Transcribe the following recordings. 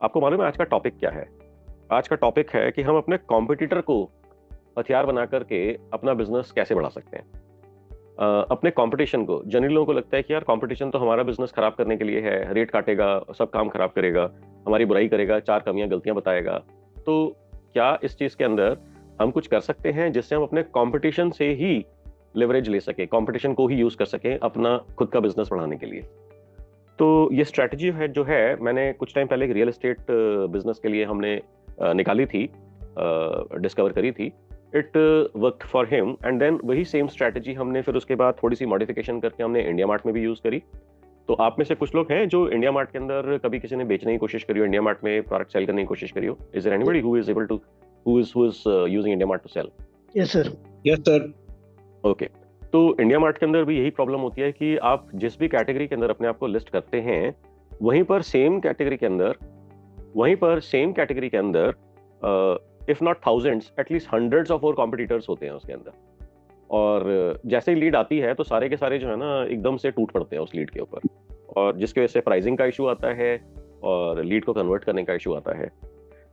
आपको मालूम है आज का टॉपिक क्या है? आज का टॉपिक है कि हम अपने कॉम्पिटिटर को हथियार बना करके अपना बिजनेस कैसे बढ़ा सकते हैं। अपने कंपटीशन को, जनरली लोगों को लगता है कि यार कंपटीशन तो हमारा बिजनेस खराब करने के लिए है, रेट काटेगा, सब काम खराब करेगा, हमारी बुराई करेगा, चार कमियां गलतियां बताएगा। तो क्या इस चीज के अंदर हम कुछ कर सकते हैं जिससे हम अपने कंपटीशन से ही लेवरेज ले सके, कंपटीशन को ही यूज कर सके अपना खुद का बिजनेस बढ़ाने के लिए? तो ये स्ट्रैटेजी है जो है, मैंने कुछ टाइम पहले एक रियल एस्टेट बिजनेस के लिए हमने निकाली थी, डिस्कवर करी थी। It work for him and then वही सेम स्ट्रैटेजी हमने फिर उसके बाद थोड़ी सी मॉडिफिकेशन करके हमने इंडिया मार्ट में भी यूज करी। तो आप में से कुछ लोग हैं जो इंडिया मार्ट के अंदर कभी किसी ने बेचने की कोशिश करी हो, इंडिया मार्ट में प्रोडक्ट सेल करने की कोशिश करी हो? Is there anybody who is able to who is using India Mart to sell? Yes sir. Yes sir. Okay, तो इंडिया मार्ट के अंदर भी यही प्रॉब्लम होती है कि आप जिस भी कैटेगरी के अंदर अपने आप को लिस्ट करते हैं, वहीं पर सेम कैटेगरी के अंदर if not thousands at least hundreds of और कॉम्पिटिटर्स होते हैं उसके अंदर। और जैसे ही लीड आती है तो सारे के सारे जो है ना एकदम से टूट पड़ते हैं उस लीड के ऊपर, और जिसकी वजह से प्राइसिंग का इशू आता है और लीड को कन्वर्ट करने का इशू आता है।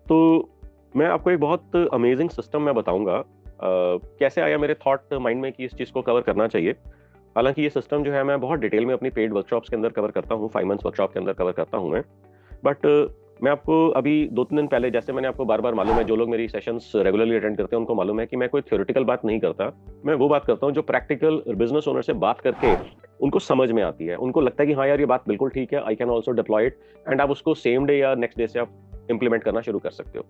तो मैं आपको एक बहुत अमेजिंग सिस्टम मैं बताऊंगा कैसे आया मेरे थॉट माइंड में कि इस चीज़ को कवर करना चाहिए। हालांकि ये सिस्टम जो है मैं बहुत डिटेल में अपनी पेड वर्कशॉप्स के अंदर कवर करता हूँ, 5 मंथ्स वर्कशॉप के अंदर कवर करता हूँ मैं। बट मैं आपको अभी 2-3 दिन पहले, जैसे मैंने आपको बार बार, मालूम है जो लोग मेरी सेशंस रेगुलरली अटेंड करते हैं उनको मालूम है कि मैं कोई थ्योरेटिकल बात नहीं करता, मैं वो बात करता हूँ जो प्रैक्टिकल बिजनेस ओनर से बात करके उनको समझ में आती है, उनको लगता है कि हाँ यार ये बात बिल्कुल ठीक है, I can also deploy it, and आप उसको सेम डे या नेक्स्ट डे से आप इंप्लीमेंट करना शुरू कर सकते हो।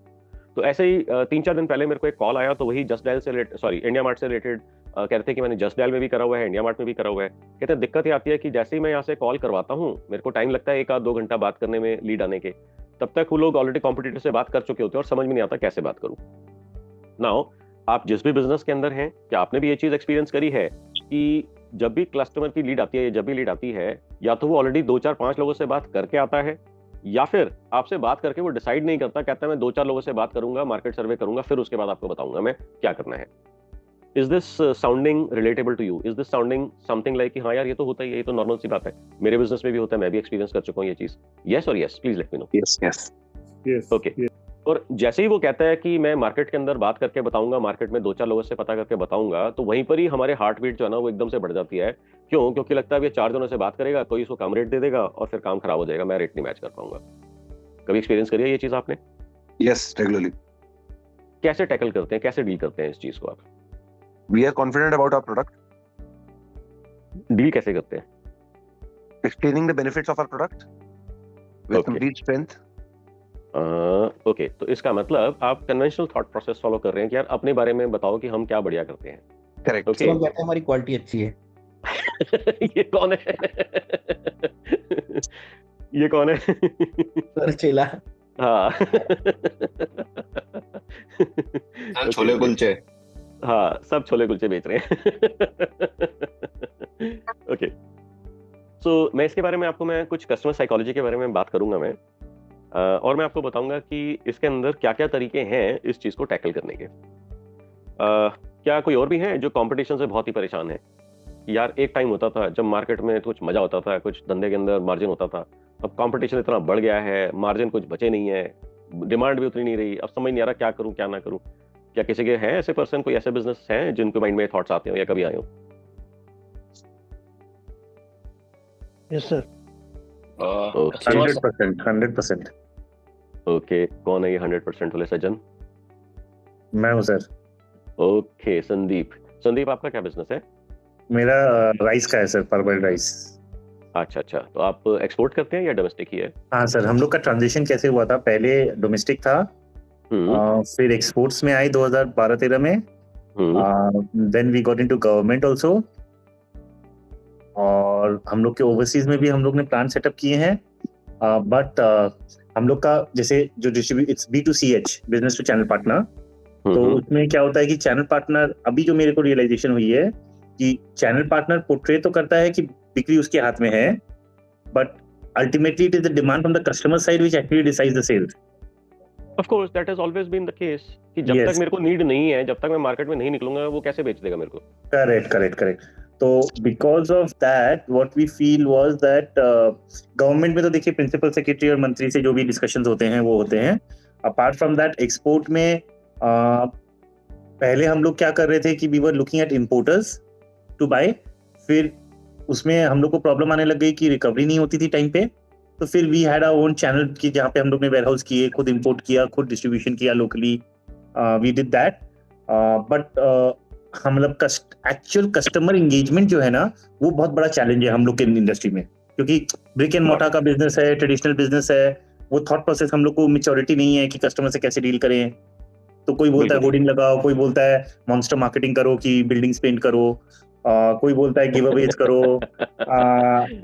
तो ऐसे ही 3-4 दिन पहले मेरे को एक कॉल आया, तो वही जस्ट डायल से इंडिया मार्ट से रिलेटेड कहते हैं कि मैंने जस्ट डायल में भी करा हुआ है, इंडिया मार्ट में भी करा हुआ है। कहते हैं दिक्कत ये आती है कि जैसे ही मैं यहाँ से कॉल करवाता हूँ, मेरे को टाइम लगता है 1-2 घंटा बात करने में, लीड आने के, तब तक वो लोग ऑलरेडी कॉम्पिटिटर से बात कर चुके होते हैं और समझ में नहीं आता कैसे बात करूं। नाउ आप जिस भी बिजनेस के अंदर हैं, क्या आपने भी ये चीज एक्सपीरियंस करी है कि जब भी कस्टमर की लीड आती है, जब भी लीड आती है, या तो वो ऑलरेडी 2-4-5 लोगों से बात करके आता है, या फिर आपसे बात करके वो डिसाइड नहीं करता, कहता है मैं 2-4 लोगों से बात करूंगा, मार्केट सर्वे करूंगा, फिर उसके बाद आपको बताऊंगा मैं क्या करना है। Is this sounding relatable to you? Is this sounding something like कि हाँ यार ये तो होता ही है, ये तो नॉर्मल सी बात है, मेरे बिजनेस में भी होता है, मैं भी एक्सपीरियंस कर चुका हूँ ये चीज? यस और yes, please let me know. Yes yes yes okay. और जैसे ही वो कहता है कि मैं मार्केट के अंदर बात करके बताऊंगा, मार्केट में 2-4 लोगों से पता करके बताऊंगा, तो वहीं पर ही हमारे हार्ट बीट जो है ना वो एकदम से बढ़ जाती है। क्यों? क्योंकि लगता है ये 4 जनों से बात करेगा, कोई इसको कम रेट दे देगा और फिर काम खराब हो जाएगा, मैं रेट नहीं मैच कर पाऊंगा। कभी एक्सपीरियंस करिए ये चीज आपने? Yes, regularly. कैसे टैकल करते हैं, कैसे डील करते हैं इस चीज को आप? We are confident about our product. Deal कैसे करते हैं? Explaining the benefits of our product with complete strength. Okay, तो इसका मतलब आप कन्वेंशनल थॉट प्रोसेस फॉलो कर रहे हैं कि यार अपने बारे में बताओ कि हम क्या बढ़िया करते हैं। करेक्ट। ओके, कहते हैं हमारी क्वालिटी अच्छी है। ये कौन है? ये कौन है? सर चेला। हाँ। छोले कुलचे। हाँ, सब छोले कुलचे बेच रहे हैं। ओके, सो मैं इसके बारे में आपको, मैं कुछ कस्टमर साइकोलॉजी के बारे में बात करूंगा मैं, और मैं आपको बताऊंगा कि इसके अंदर क्या क्या तरीके हैं इस चीज को टैकल करने के। क्या कोई और भी हैं जो कंपटीशन से बहुत ही परेशान है? यार एक टाइम होता था जब मार्केट में कुछ मजा होता था, कुछ धंधे के अंदर मार्जिन होता था, अब कंपटीशन इतना बढ़ गया है, मार्जिन कुछ बचे नहीं है, डिमांड भी उतनी नहीं रही, अब समझ नहीं आ रहा क्या करूं क्या ना करूं। क्या किसी के हैं ऐसे पर्सन, कोई ऐसे बिजनेस हैं जिनको माइंड में थॉट्स आते हो या कभी आए हो? Yes sir. 100%। ओके, कौन है ये 100% वाले सज्जन? मैं हूँ सर। ओके, संदीप आपका क्या बिजनेस है? मेरा राइस का है सर, परबल राइस। अच्छा, तो आप एक्सपोर्ट करते हैं या डोमेस्टिक ही है? हाँ सर, हम लोग का ट्रांजिशन कैसे हुआ था, पहले डोमेस्टिक था, फिर एक्सपोर्ट्स में आई 2012-13 में, then we got into government also, और हम लोग के ओवरसीज में भी हम लोग ने प्लांट सेटअप किए हैं। बट हम लोग का जैसे जो distribute, its B2CH, business to channel partner. तो उसमें क्या होता है कि चैनल पार्टनर, अभी जो मेरे को रियलाइजेशन हुई है कि चैनल पार्टनर पोर्ट्रे तो करता है कि बिक्री उसके हाथ में है, but ultimately it is the demand from the customer side which actually decides the sales. Of course, that has always been the case कि जब तक मेरे को नीड नहीं है, जब तक मैं मार्केट में नहीं निकलूंगा, वो कैसे बेच देगा मेरे को? करेक्ट। तो because of that what we feel was that government में तो देखिए प्रिंसिपल सेक्रेटरी और मंत्री से जो भी डिस्कशंस होते हैं वो होते हैं. अपार्ट फ्रॉम दैट एक्सपोर्ट में पहले हम लोग क्या कर रहे थे कि we were looking at importers to buy. फिर उसमें हम लोग को प्रॉब्लम आने लग गई कि रिकवरी नहीं होती थी टाइम पे. तो फिर we had our own channel की जहाँ पे हम लोग ने वेयरहाउस किए, खुद इंपोर्ट किया, खुद डिस्ट्रीब्यूशन किया locally. We did that. But हम मतलब एक्चुअल कस्टमर एंगेजमेंट जो है ना वो बहुत बड़ा चैलेंज है हम लोग के इंडस्ट्री में, क्योंकि ब्रिक एंड मोर्टार का बिजनेस है, ट्रेडिशनल बिजनेस है. वो थॉट प्रोसेस हम लोग को मैच्योरिटी नहीं है कि कस्टमर से कैसे डील करें. तो कोई बोलता है होर्डिंग लगाओ, कोई बोलता है मॉन्स्टर मार्केटिंग करो कि बिल्डिंग्स पेंट करो, कोई बोलता है गिव अवेज करो.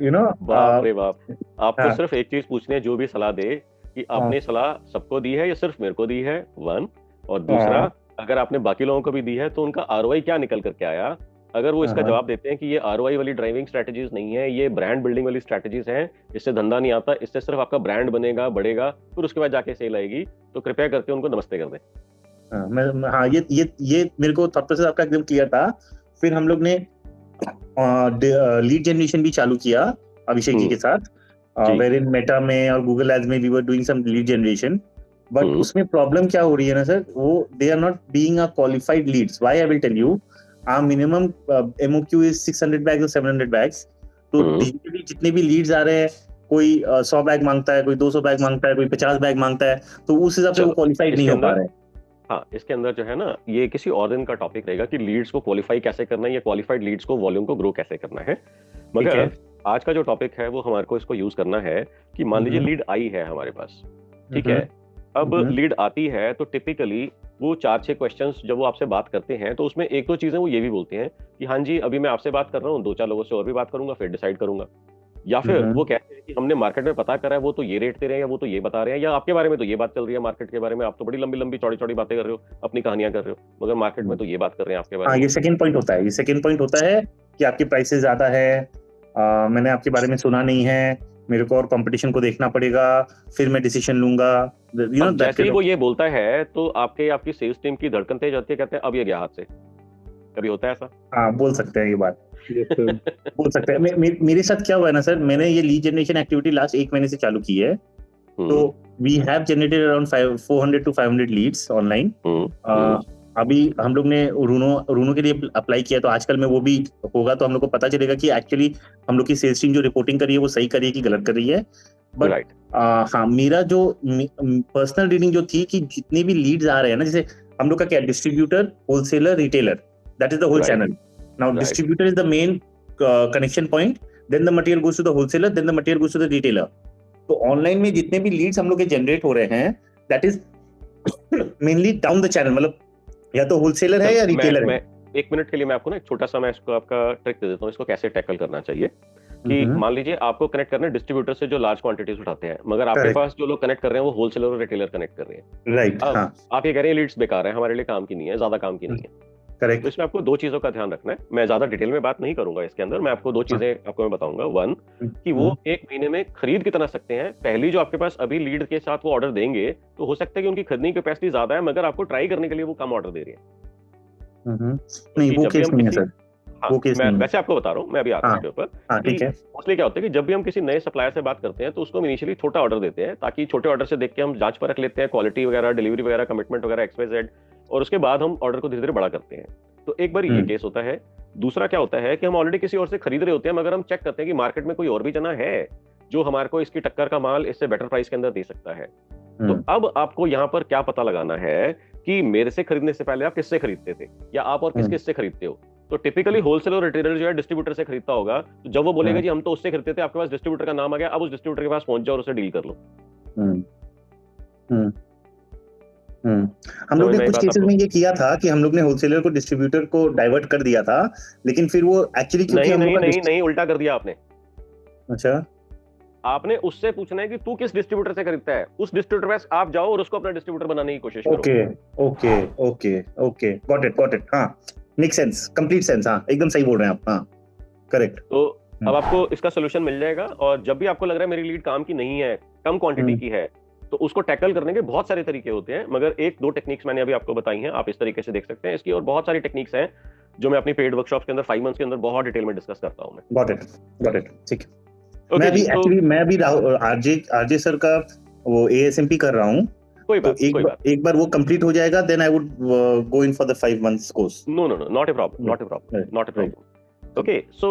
यू नो बाप रे बाप. आपको हाँ. सिर्फ एक चीज पूछनी है, जो भी सलाह दे कि आपने सलाह सबको दी है या सिर्फ मेरे को दी है, वन. और दूसरा, अगर आपने बाकी लोगों को भी दी है तो उनका आरओआई क्या निकल करके आया. अगर वो इसका जवाब देते हैं कि ये आरओआई वाली ड्राइविंग स्ट्रेटजीज नहीं है, ये ब्रांड बिल्डिंग वाली स्ट्रेटजीज हैं, इससे धंधा नहीं आता, इससे सिर्फ आपका ब्रांड बनेगा, बढ़ेगा, फिर उसके बाद जाके सेल आएगी, तो कृपया करके उनको नमस्ते कर दें. हाँ, ये मेरे को थॉट प्रोसेस आपका एकदम क्लियर था. फिर हम लोग ने लीड जनरेशन भी चालू किया अभिषेक जी के साथ, वेर इन मेटा में और गूगल एड्स में we were doing some lead generation. But उसमें प्रॉब्लम क्या हो रही है ना सर, वो they are not being a qualified leads. Why I will tell you. our minimum MOQ is 600 bags or 700 bags. तो डिजिटली जितने भी लीड्स आ रहे हैं, कोई 100 बैग मांगता है, कोई 200 बैग मांगता है, कोई 50 बैग मांगता है, तो उस हिसाब से वो क्वालिफाइड नहीं हो पा रहे हैं. हाँ, इसके अंदर जो है ना, ये किसी और दिन का टॉपिक रहेगा कि लीड्स को क्वालिफाई कैसे करना है या क्वालिफाइड लीड्स को वॉल्यूम को ग्रो कैसे करना है. मगर आज का जो टॉपिक है वो हमारे को इसको यूज करना है कि मान लीजिए लीड आई है हमारे पास, ठीक है. अब लीड आती है तो टिपिकली वो 4-6 क्वेश्चंस जब वो आपसे बात करते हैं तो उसमें एक दो चीजें वो ये भी बोलते हैं कि हाँ जी अभी मैं आपसे बात कर रहा हूँ, 2-4 लोगों से और भी बात करूंगा, फिर डिसाइड करूंगा. या फिर वो कहते हैं कि हमने मार्केट में पता करा है, वो तो ये रेट दे रहे हैं, या वो तो ये बता रहे हैं, या आपके बारे में तो ये बात चल रही है, मार्केट के बारे में आप तो बड़ी लंबी लंबी चौड़ी चौड़ी बातें कर रहे हो, अपनी कहानियां कर रहे हो, मगर मार्केट में तो ये बात कर रहे हैं आपके बारे में. ये सेकंड पॉइंट होता है. ये सेकंड पॉइंट होता है कि आपकी प्राइसेस ज्यादा है, मैंने आपके बारे में सुना नहीं है, मेरे को और कंपटीशन को देखना पड़ेगा, फिर मैं डिसीजन लूंगा. जैसे ही वो ये बोलता है तो आपकी सेल्स टीम की धड़कन तेज होती है, कहते हैं अब ये गया हाथ से. कभी होता है ऐसा? हाँ, बोल सकते हैं ये बात. बोल सकते हैं. मेरे साथ क्या हुआ है ना सर, मैंने ये लीड जनरेशन एक्टिविटी लास्ट 1 महीने से चालू की है. तो we have generated around 400 to 500 leads online. अभी हम लोग ने रूनो के लिए अप्लाई किया, तो आजकल में वो भी होगा, तो हम लोग को पता चलेगा कि एक्चुअली हम लोग की सेल्स टीम जो रिपोर्टिंग कर रही है वो सही कर रही है कि गलत कर रही है. बट हाँ, मेरा जो पर्सनल रीडिंग जो थी कि जितने भी लीड्स आ रहे हैं ना, जैसे हम लोग का क्या, distributor, wholesaler, retailer, that is the whole channel. Now distributor is the main connection point, then the material goes to the wholesaler, then the material goes to the retailer. तो ऑनलाइन में जितने भी लीड्स हम लोग के generate हो रहे हैं, that is mainly down the channel, मतलब या तो होलसेलर है या रिटेलर है. 1 मिनट के लिए मैं आपको ना एक छोटा सा मैं इसको आपका ट्रिक दे देता हूँ, इसको कैसे टैकल करना चाहिए. कि मान लीजिए आपको कनेक्ट करना है डिस्ट्रीब्यूटर से जो लार्ज क्वांटिटीज उठाते हैं, मगर आपके पास जो लोग कनेक्ट कर रहे हैं वो होलसेलर और रिटेलर कनेक्ट कर रहे हैं. राइट. आप ये कह रहे हैं लीड्स बेकार है, हमारे लिए काम की नहीं है, ज्यादा काम की नहीं है. करेक्ट. तो इसमें आपको 2 चीजों का ध्यान रखना है. मैं ज्यादा डिटेल में बात नहीं करूंगा इसके अंदर, मैं आपको 2 चीजें आपको मैं बताऊंगा. 1 कि वो 1 महीने में खरीद कितना सकते हैं. पहली जो आपके पास अभी लीड के साथ वो ऑर्डर देंगे, तो हो सकता है कि उनकी खरीदने की कैपेसिटी ज्यादा है, मगर आपको ट्राई करने के लिए वो कम ऑर्डर दे रही है. नहीं, वो केस नहीं है सर. वो केस मैं वैसे आपको बता रहा हूँ, मैं अभी आता हूँ इसके ऊपर. ठीक है. मोस्टली क्या होता है कि जब भी हम किसी नए सप्लायर से बात करते हैं तो उसको इनिशियली छोटा ऑर्डर देते हैं, ताकि छोटे ऑर्डर से देख के हम जांच पर रख लेते हैं क्वालिटी वगैरह, डिलीवरी वगैरह, कमिटमेंट वगैरह, XYZ, और उसके बाद हम ऑर्डर को धीरे धीरे बड़ा करते हैं. तो एक बार ये केस होता है. दूसरा क्या होता है कि हम ऑलरेडी किसी और से खरीद रहे होते हैं, मगर हम चेक करते हैं कि मार्केट में कोई और भी जना है जो हमारे को इसकी टक्कर का माल इससे बेटर प्राइस के अंदर दे सकता है. तो अब आपको यहाँ पर क्या पता लगाना है कि मेरे से खरीदने से पहले आप किससे खरीदते थे, या आप और किस किस से खरीदते हो. तो टिपिकली होलसेलर और रिटेलर जो है डिस्ट्रीब्यूटर से खरीदता होगा, तो जब वो बोलेगा जी हम तो उससे खरीदते थे, आपके पास डिस्ट्रीब्यूटर का नाम आ गया, अब उस डिस्ट्रीब्यूटर के पास पहुंच जाओ और उससे डील कर लो. हम लोग ने कुछ केसेस में ये किया था कि हम लोग ने होलसेलर को डिस्ट्रीब्यूटर को डाइवर्ट कर दिया था, लेकिन फिर वो एक्चुअली नहीं उल्टा कर दिया आपने. अच्छा, आपने उससे पूछना है कि तू किस डिस्ट्रीब्यूटर से खरीदता है, उस डिस्ट्रीब्यूटर के पास आप जाओ और उसको अपना डिस्ट्रीब्यूटर बनाने की कोशिश करो. Okay, got it. हाँ, मेक सेंस, कंप्लीट सेंस. हाँ, एकदम सही बोल रहे हैं आप. हाँ, करेक्ट. तो अब आपको इसका सोल्यूशन मिल जाएगा. और जब भी आपको लग रहा है मेरी लीड काम की नहीं है, कम क्वांटिटी की है, तो उसको टैकल करने के बहुत सारे तरीके होते हैं, मगर 1-2 टेक्निक्स मैंने अभी आपको बताई हैं, आप इस तरीके से देख सकते हैं इसकी. और बहुत सारी टेक्निक्स हैं जो मैं अपनी पेड वर्कशॉप के अंदर 5 मंथ्स के अंदर बहुत डिटेल में डिस्कस करता हूँ मैं। गॉट इट, ठीक है। Okay, मैं भी आरजे सर का वो ASMP कर रहा हूँ, कोई तो बात एक बार वो कंप्लीट हो जाएगा, then I would go in for the 5 months course. No, not a problem. Okay, so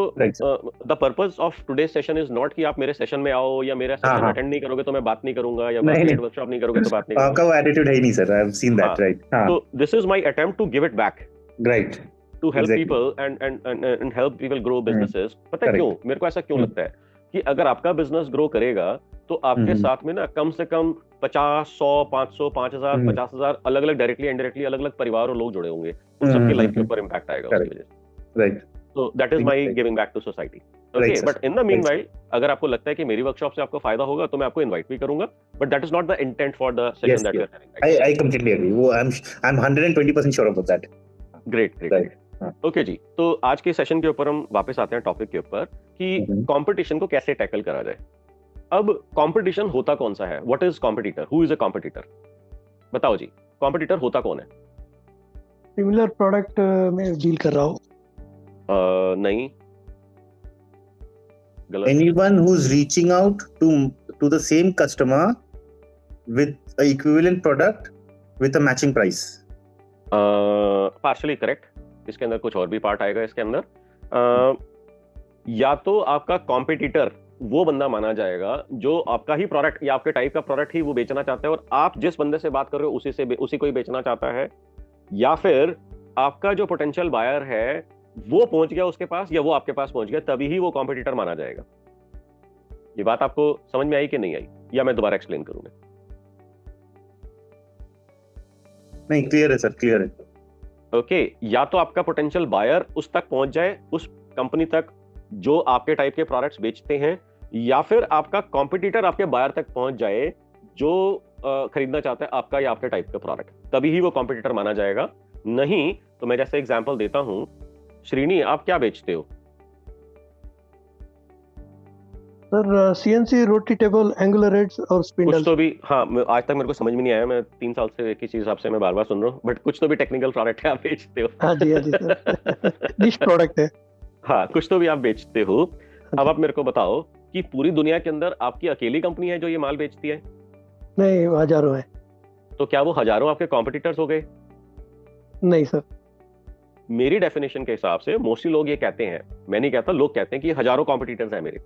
the purpose of today's session is not कि आप मेरे सेशन में आओ या मेरा सेशन अटेंड नहीं करोगे तो मैं बात नहीं करूंगा, या पेड वर्कशॉप नहीं करोगे तो बात नहीं करूंगा। आपका वो एटीट्यूड है ही नहीं sir, I have seen that, right? So this is my attempt to give it back, right, to help people and help people grow businesses। पता है क्यों मेरे को ऐसा क्यों लगता है कि अगर आपका बिजनेस ग्रो करेगा तो आपके साथ में ना कम से कम 50, 100, 500, 5000, 50,000 अलग अलग डायरेक्टली इनडायरेक्टली अलग अलग परिवार और लोग जुड़े होंगे, उन सबकी लाइफ के ऊपर इम्पैक्ट आएगा उसकी वजह से। Right, So that is my giving back to society. Okay, but in the meanwhile, अगर आपको लगता है कि मेरी वर्कशॉप से आपको फायदा होगा तो मैं आपको इनवाइट भी करूंगा, but that is not the intent for the session that we are having. I completely agree. वो I'm 120% sure about that. Great. Okay जी, तो आज के सेशन के ऊपर हम वापस आते हैं टॉपिक के ऊपर कि कंपटीशन को कैसे टैकल करा जाए। अब कंपटीशन होता कौन सा है? What is competitor? Who is a competitor? बताओ जी, कंपटीटर होता कौन है? सिमिलर प्रोडक्ट में डील कर रहा हूँ। नहीं, गलत। Anyone who's reaching out to the same customer with a equivalent product with a matching price. Partially correct. इसके अंदर कुछ और भी पार्ट आएगा इसके अंदर। या तो आपका कॉम्पिटिटर वो बंदा माना जाएगा जो आपका ही प्रोडक्ट या आपके टाइप का प्रोडक्ट ही वो बेचना चाहता है और आप जिस बंदे से बात कर रहे हो उसी को ही बेचना चाहता है, या फिर आपका जो पोटेंशियल बायर है वो पहुंच गया उसके पास या वो आपके पास पहुंच गया, तभी ही वो कॉम्पिटिटर माना जाएगा। ये बात आपको समझ में आई कि नहीं आई, या मैं दोबारा एक्सप्लेन करूंगा? नहीं, क्लियर है सर, क्लियर है। ओके, या तो आपका पोटेंशियल बायर उस तक पहुंच जाए, उस कंपनी तक जो आपके टाइप के प्रोडक्ट्स बेचते हैं, या फिर आपका कॉम्पिटिटर आपके बायर तक पहुंच जाए जो खरीदना चाहता है आपका या आपके टाइप का प्रोडक्ट, तभी ही वो कॉम्पिटिटर माना जाएगा। नहीं तो मैं जैसे एग्जांपल देता हूं, श्रीनी आप क्या बेचते हो? Sir CNC, rotatable, angular heads और स्पिंडल। कुछ तो भी, हाँ, आज तक मेरे को समझ में नहीं आया, मैं 3 साल से एक ही चीज आपसे मैं बार-बार सुन रहा हूँ, बट कुछ तो भी टेक्निकल प्रोडक्ट है आप बेचते हो। हाँ जी सर। निश प्रोडक्ट है। हाँ, कुछ तो भी आप बेचते हो। अब आप मेरे को बताओ कि पूरी दुनिया के अंदर आपकी अकेली कंपनी है जो ये माल बेचती है? नहीं, हजारों है। तो क्या वो हजारों आपके कॉम्पिटिटर्स हो गए? नहीं सर। मेरी डेफिनेशन के हिसाब से मोस्टली लोग ये कहते हैं, मैं नहीं कहता, लोग कहते हैं कि हजारों कॉम्पिटिटर्स हैं मेरे।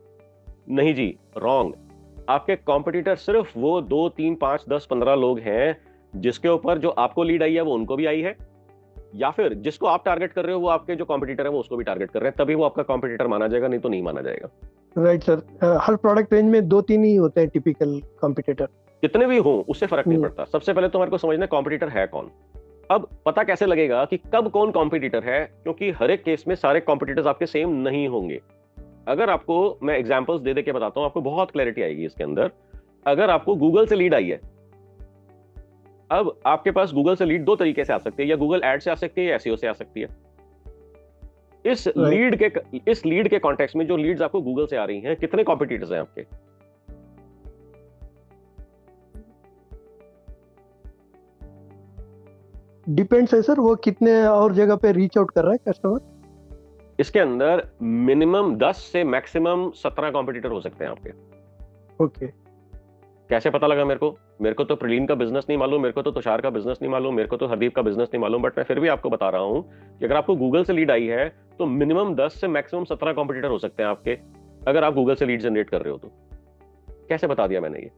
नहीं जी, रॉन्ग। आपके कॉम्पिटिटर सिर्फ वो 2, 3, 5, 10, 15 लोग हैं जिसके ऊपर जो आपको लीड आई है वो उनको भी आई है, या फिर जिसको आप टारगेट कर रहे हो वो आपके जो कॉम्पिटिटर है वो उसको भी टारगेट कर रहे हैं, तभी वो आपका कॉम्पिटिटर माना जाएगा, नहीं तो नहीं माना जाएगा। Right sir. हर प्रोडक्ट रेंज में 2-3 ही होते हैं टिपिकल कॉम्पिटिटर। कितने भी हो उससे फर्क नहीं पड़ता। सबसे पहले तो हमारे को समझना कॉम्पिटिटर है कौन। अब पता कैसे लगेगा कि कब कौन कॉम्पिटिटर है, क्योंकि हर एक केस में सारे कॉम्पिटिटर्स आपके सेम नहीं होंगे। अगर आपको मैं एग्जांपल्स दे के बताता हूं, आपको बहुत क्लैरिटी आएगी इसके अंदर। अगर आपको गूगल से लीड आई है, अब आपके पास गूगल से लीड 2 तरीके से आ सकती है, या गूगल एड से आ सकती है या एसईओ से आ सकती है। इस लीड के कॉन्टेक्स्ट में जो लीड्स आपको गूगल से आ रही हैं, कितने कॉम्पिटिटर्स हैं आपके? डिपेंड्स है सर, वो कितने और जगह पे रीच आउट कर रहा है कस्टमर। इसके अंदर मिनिमम 10 से मैक्सिमम 17 कॉम्पिटिटर हो सकते हैं आपके। ओके। कैसे पता लगा मेरे को तो प्रलीन का बिजनेस नहीं मालूम, मेरे को तो तुषार का बिजनेस नहीं मालूम, मेरे को तो हरदीप का बिजनेस नहीं मालूम, बट मैं फिर भी आपको बता रहा हूं कि अगर आपको गूगल से लीड आई है तो मिनिमम 10 से मैक्सिमम 17 कॉम्पिटिटर हो सकते हैं आपके, अगर आप गूगल से लीड जनरेट कर रहे हो तो। कैसे बता दिया मैंने ये?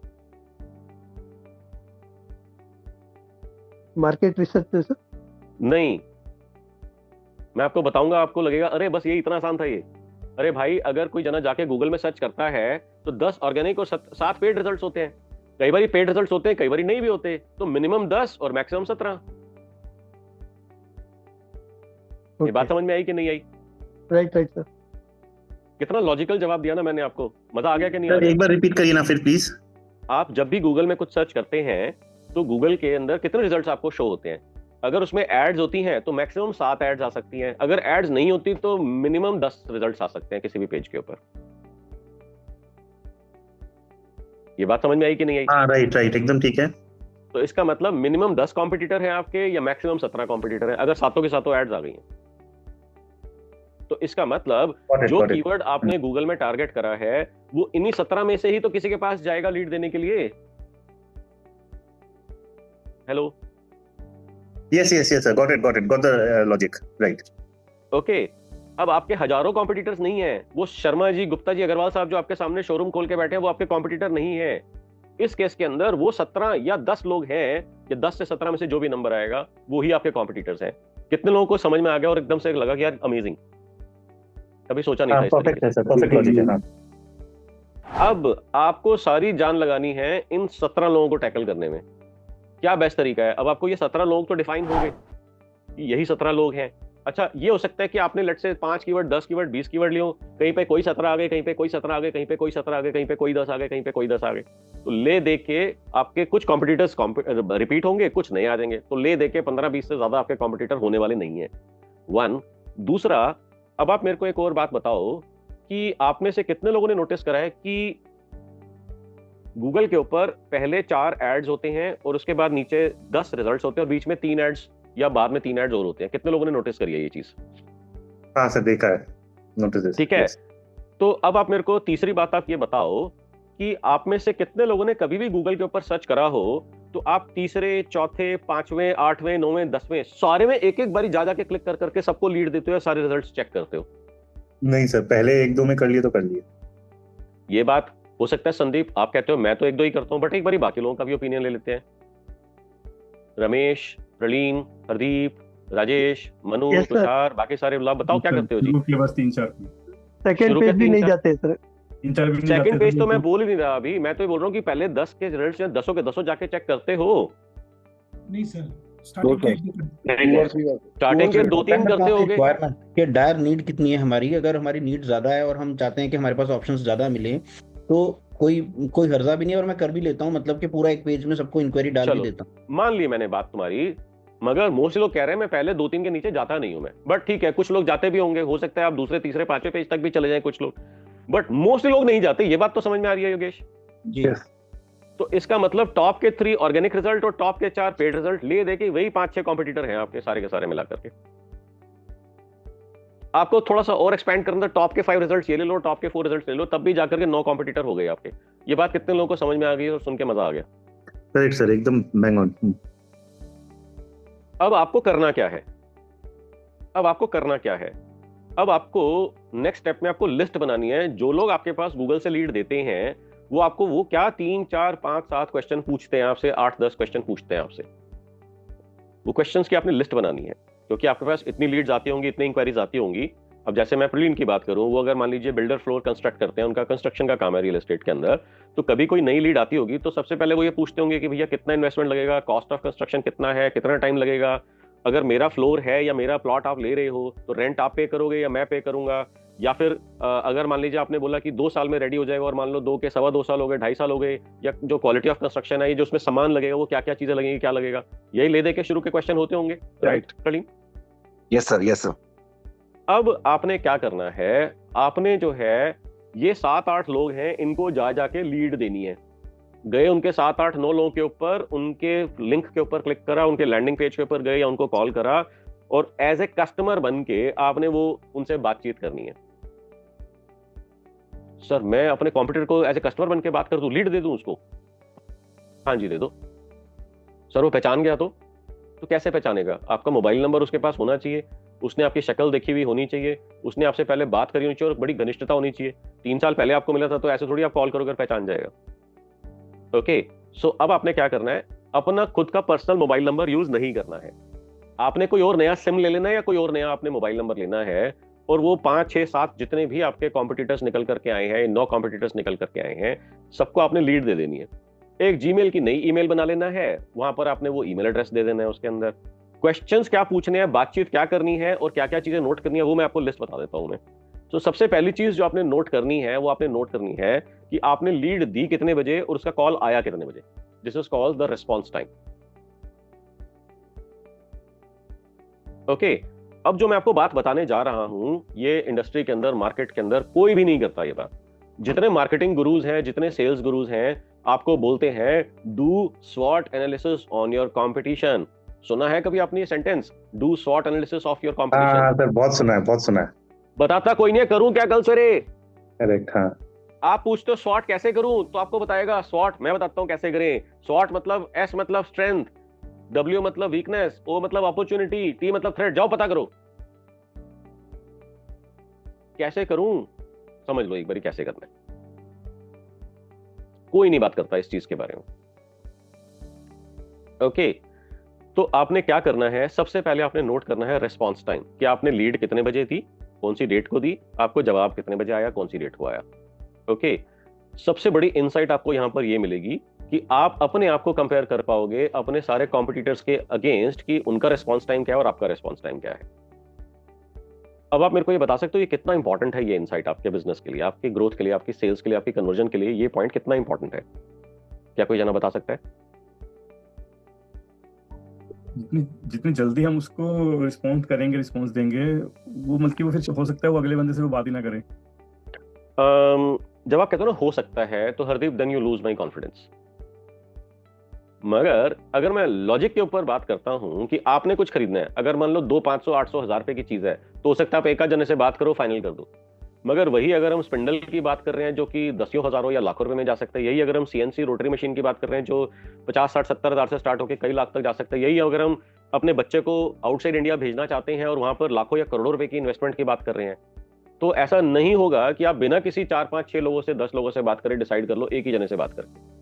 मार्केट रिसर्च से सर? नहीं, मैं आपको बताऊंगा, आपको लगेगा अरे बस ये इतना आसान था ये। अरे भाई, अगर कोई जना जाके गूगल में सर्च करता है तो 10 ऑर्गेनिक और 7 पेड रिजल्ट्स होते हैं। कई बार पेड रिजल्ट्स होते हैं, कई बार नहीं भी होते, तो मिनिमम 10 और मैक्सिमम 17। ये बात समझ में आई कि नहीं आई? Right sir. कितना लॉजिकल जवाब दिया ना मैंने आपको, मजा आ गया कि नहीं? सर एक बार रिपीट करिए ना फिर प्लीज। आप जब भी गूगल में कुछ सर्च करते हैं तो गूगल के अंदर कितने रिजल्ट्स आपको शो होते हैं? अगर उसमें एड्स होती हैं तो मैक्सिमम 7 एड्स आ सकती हैं, अगर एड्स नहीं होती तो मिनिमम 10 रिजल्ट्स आ सकते हैं किसी भी पेज के ऊपर। ये बात समझ में आई कि नहीं आई? हाँ, राइट, एकदम ठीक है। तो इसका मतलब मिनिमम 10 कॉम्पिटिटर हैं आपके या मैक्सिमम 17 कॉम्पिटिटर हैं, अगर सातों के सातों एड्स आ गई हैं। तो इसका मतलब जो कीवर्ड आपने गूगल में टारगेट करा है वो इन्हीं 17 में से ही तो किसी के पास जाएगा लीड देने के लिए। Hello, yes sir, got the logic, right. Okay, अब आपके हजारों कॉम्पिटिटर्स नहीं है, वो शर्मा जी, गुप्ता जी, अग्रवाल साहब जो आपके सामने शोरूम खोल के बैठे हैं वो आपके कॉम्पिटिटर नहीं है। इस केस के अंदर वो 17 या 10 लोग हैं, या 10 से 17 में से जो भी नंबर आएगा वो ही आपके कॉम्पिटिटर्स हैं। कितने लोगों को समझ में आ गया और एकदम से लगा कि यार अमेजिंग, कभी सोचा नहीं था इस परफेक्ट है सर, परफेक्ट लॉजिक है। हाँ, अब आपको सारी जान लगानी है इन 17 लोगों को टैकल करने में। क्या बेस्ट तरीका है? अब आपको ये 17 लोग तो डिफाइन होंगे, यही 17 लोग हैं। अच्छा, ये हो सकता है कि आपने लेट से 5 कीवर्ड, 10 कीवर्ड, 20 कीवर्ड लियो, कहीं पे कोई 17 आ गए, कहीं पे कोई 17 आ गए, कहीं पे कोई 17 आ गए, कहीं पे कोई 10 आ गए, कहीं पे कोई 10 आ गए। तो ले दे के आपके कुछ कॉम्पिटिटर्स रिपीट होंगे, कुछ नए आ जाएंगे। तो ले दे के 15-20 से ज्यादा आपके कॉम्पिटिटर होने वाले नहीं है। वन। दूसरा, अब आप मेरे को एक और बात बताओ कि आप में से कितने लोगों ने नोटिस करा है कि गूगल के ऊपर पहले 4 एड्स होते हैं और उसके बाद नीचे 10 रिजल्ट्स होते हैं और बीच में 3 एड्स या बाद में 3 एड्स और होते हैं। कितने लोगों ने नोटिस करी है ये चीज? हाँ सर, देखा है, नोटिस। ठीक है, तो अब आप मेरे को तीसरी बात आप ये बताओ कि आप में से कितने लोगों ने कभी भी गूगल के ऊपर सर्च करा हो तो आप तीसरे, चौथे, 5वें, 8वें, 9वें, 10वें सारे में एक बारी जा के क्लिक कर करके सबको लीड देते हो, सारे रिजल्ट्स चेक करते हो? नहीं सर, पहले 1-2 में कर लिए तो कर लिए। ये बात हो सकता है संदीप आप कहते हो मैं तो 1-2 ही करता हूं, बट एक बारी बाकी लोगों का भी ओपिनियन ले लेते हैं। रमेश, प्रलीन, प्रदीप, राजेश, मनु, तुषार, बाकी सारे लोग बताओ क्या करते हो जी? बस 3-4 सेकंड पेज भी नहीं जाते सर। सेकंड पेज तो मैं बोल ही नहीं रहा अभी, मैं तो ये बोल रहा हूँ कि पहले 10 के रिजल्ट्स या 10 के 10 जाके चेक करते हो। नहीं सर, स्टार्टिंग के 2-3 करते होगे। कि डायर नीड कितनी है हमारी, अगर हमारी नीड ज्यादा है और हम चाहते हैं कि हमारे पास ऑप्शंस ज्यादा मिले तो कोई हर्जा भी नहीं है और मैं कर भी लेता हूँ, मतलब कि पूरा एक पेज में सबको इंक्वायरी डाल भी देता हूँ। मान ली मैंने बात तुम्हारी, मगर मोस्ट लोग कह रहे हैं मैं पहले 2-3 के नीचे जाता नहीं हूं मैं, बट ठीक है कुछ लोग जाते भी होंगे, हो सकता है आप दूसरे, तीसरे, 5वें पेज तक भी चले जाएं कुछ लोग, बट मोस्ट लोग नहीं जाते। ये बात तो समझ में आ रही है योगेश जी? तो इसका मतलब टॉप के 3 ऑर्गेनिक रिजल्ट और टॉप के 4 पेड रिजल्ट ले दे के वही 5-6 कॉम्पिटिटर हैं आपके सारे के सारे मिला करके। आपको थोड़ा सा और एक्सपैंड करना, टॉप के 5 रिजल्ट्स ये ले लो, टॉप के 4 रिजल्ट्स ले लो, तब भी जाकर के 9 कॉम्पिटिटर हो गए आपके। ये बात कितने लोगों को समझ में आ गई और सुन के मजा आ गया? करेक्ट सर, एकदम बैंग ऑन। अब आपको करना क्या है? अब आपको नेक्स्ट स्टेप में आपको लिस्ट बनानी है। जो लोग आपके पास गूगल से लीड देते हैं वो आपको वो क्या 3, 4, 5, 7 क्वेश्चन पूछते हैं आपसे, 8, 10 क्वेश्चन पूछते हैं आपसे। वो क्वेश्चंस की आपने लिस्ट बनानी है, क्योंकि आपके पास इतनी लीड्स आती होंगी, इतनी इंक्वायरीज आती होंगी। अब जैसे मैं प्रलीन की बात करूं, वो अगर मान लीजिए बिल्डर फ्लोर कंस्ट्रक्ट करते हैं, उनका कंस्ट्रक्शन का काम है रियल एस्टेट के अंदर, तो कभी कोई नई लीड आती होगी तो सबसे पहले वो ये पूछते होंगे कि भैया कितना इन्वेस्टमेंट लगेगा, कॉस्ट ऑफ कंस्ट्रक्शन कितना है, कितना टाइम लगेगा, अगर मेरा फ्लोर है या मेरा प्लॉट आप ले रहे हो तो रेंट आप पे करोगे या मैं पे करूंगा, या फिर अगर मान लीजिए आपने बोला कि 2 साल में रेडी हो जाएगा और मान लो 2 के 2.25 साल हो गए, 2.5 साल हो गए, या जो क्वालिटी ऑफ कंस्ट्रक्शन है, जो उसमें सामान लगेगा वो क्या क्या चीजें लगेंगी, क्या लगेगा, यही ले दे के शुरू के क्वेश्चन होते होंगे, राइट प्रलीन? Yes sir. अब आपने क्या करना है, आपने जो है ये 7-8 लोग हैं, इनको जाके लीड देनी है। गए उनके 7-8-9 लोगों के ऊपर, उनके लिंक के ऊपर क्लिक करा, उनके लैंडिंग पेज के ऊपर गए या उनको कॉल करा और एज ए कस्टमर बन के आपने वो उनसे बातचीत करनी है। सर मैं अपने कॉम्पिटिटर को एज ए कस्टमर बन के बात कर दूं, लीड दे दूं उसको? हाँ जी दे दो। सर वो पहचान गया तो कैसे पहचानेगा? आपका मोबाइल नंबर उसके पास होना चाहिए, उसने आपकी शक्ल देखी हुई होनी चाहिए, उसने आपसे पहले बात करी होनी चाहिए और बड़ी घनिष्ठता होनी चाहिए। 3 साल पहले आपको मिला था तो ऐसे थोड़ी आप कॉल करोगे पहचान जाएगा। ओके, सो अब आपने क्या करना है, अपना खुद का पर्सनल मोबाइल नंबर यूज नहीं करना है। आपने कोई और नया सिम ले लेना है या कोई और नया आपने मोबाइल नंबर लेना है और वो 5, 6, 7 जितने भी आपके कॉम्पिटिटर्स निकल करके आए हैं, 9 कॉम्पिटिटर्स निकल करके आए हैं, सबको आपने लीड दे देनी है। एक जीमेल की नई ईमेल बना लेना है, वहां पर आपने वो ईमेल एड्रेस दे देना है, उसके अंदर क्वेश्चंस क्या पूछने हैं, बातचीत क्या करनी है और क्या क्या चीजें नोट करनी है वो मैं आपको लिस्ट बता देता हूं मैं। तो सबसे पहली चीज जो आपने नोट करनी है वो आपने नोट करनी है कि आपने लीड दी कितने बजे और उसका कॉल आया कितने बजे। This is called the response time. Okay, अब जो मैं आपको बात बताने जा रहा हूं, ये इंडस्ट्री के अंदर, मार्केट के अंदर कोई भी नहीं करता ये बात। जितने मार्केटिंग गुरुज हैं, जितने सेल्स गुरुज हैं, आपको बोलते हैं डू स्वॉट एनालिसिस ऑन योर कंपटीशन। सुना है कभी आपने ये सेंटेंस, डू स्वॉट analysis of your competition? Sir बहुत सुना है। बताता कोई नहीं है, करूं क्या कल सवेरे? करेक्ट, हाँ। आप पूछते हो स्वॉट कैसे करूं, तो आपको बताएगा स्वॉट, मैं बताता हूं कैसे करें। स्वॉट मतलब एस मतलब स्ट्रेंथ, डब्ल्यू मतलब वीकनेस, ओ मतलब अपॉर्चुनिटी, टी मतलब थ्रेट। जाओ पता करो कैसे करूं, समझ लो एक बारी कैसे करना है। कोई नहीं बात करता इस चीज के बारे में। ओके, तो आपने क्या करना है, सबसे पहले आपने नोट करना है रिस्पॉन्स टाइम, कि आपने लीड कितने बजे दी, कौन सी डेट को दी, आपको जवाब कितने बजे आया, कौन सी डेट को आया। ओके, सबसे बड़ी इनसाइट आपको यहां पर यह मिलेगी कि आप अपने आप को कंपेयर कर पाओगे अपने सारे कॉम्पिटिटर्स के अगेंस्ट, कि उनका रिस्पॉन्स टाइम क्या है और आपका रिस्पॉन्स टाइम क्या है। अब आप मेरे को ये बता सकते हो ये कितना इंपॉर्टेंट है, ये इनसाइट आपके बिजनेस के लिए, आपके ग्रोथ के लिए, आपकी सेल्स के लिए, आपकी कन्वर्जन के लिए, ये पॉइंट कितना इंपॉर्टेंट है? क्या कोई जना बता सकता है? जितनी जितनी जल्दी हम उसको रिस्पॉन्स करेंगे, रिस्पॉन्स देंगे, वो मतलब कि वो फिर हो सकता है वो अगले बंदे से वो बात ही ना करे। जब आप कहते हो ना हो सकता है, तो Hardeep then you lose my confidence. मगर अगर मैं लॉजिक के ऊपर बात करता हूं कि आपने कुछ खरीदना है, अगर मान लो 200, 500, 800, 1000 रुपए की चीज है, तो हो सकता है आप एक जने से बात करो, फाइनल कर दो। मगर वही अगर हम स्पिंडल की बात कर रहे हैं जो कि दसियों हजारों या लाखों रुपए में जा सकते हैं, यही अगर हम सीएनसी रोटरी मशीन की बात कर रहे हैं जो 50, 60, 70 हजार से स्टार्ट होकर कई लाख तक जा सकते हैं, यही अगर हम अपने बच्चे को आउटसाइड इंडिया भेजना चाहते हैं और वहां पर लाखों या करोड़ों रुपए की इन्वेस्टमेंट की बात कर रहे हैं, तो ऐसा नहीं होगा कि आप बिना किसी 4, 5, 6 लोगों से 10 लोगों से बात करें, डिसाइड कर लो एक ही जने से बात करके।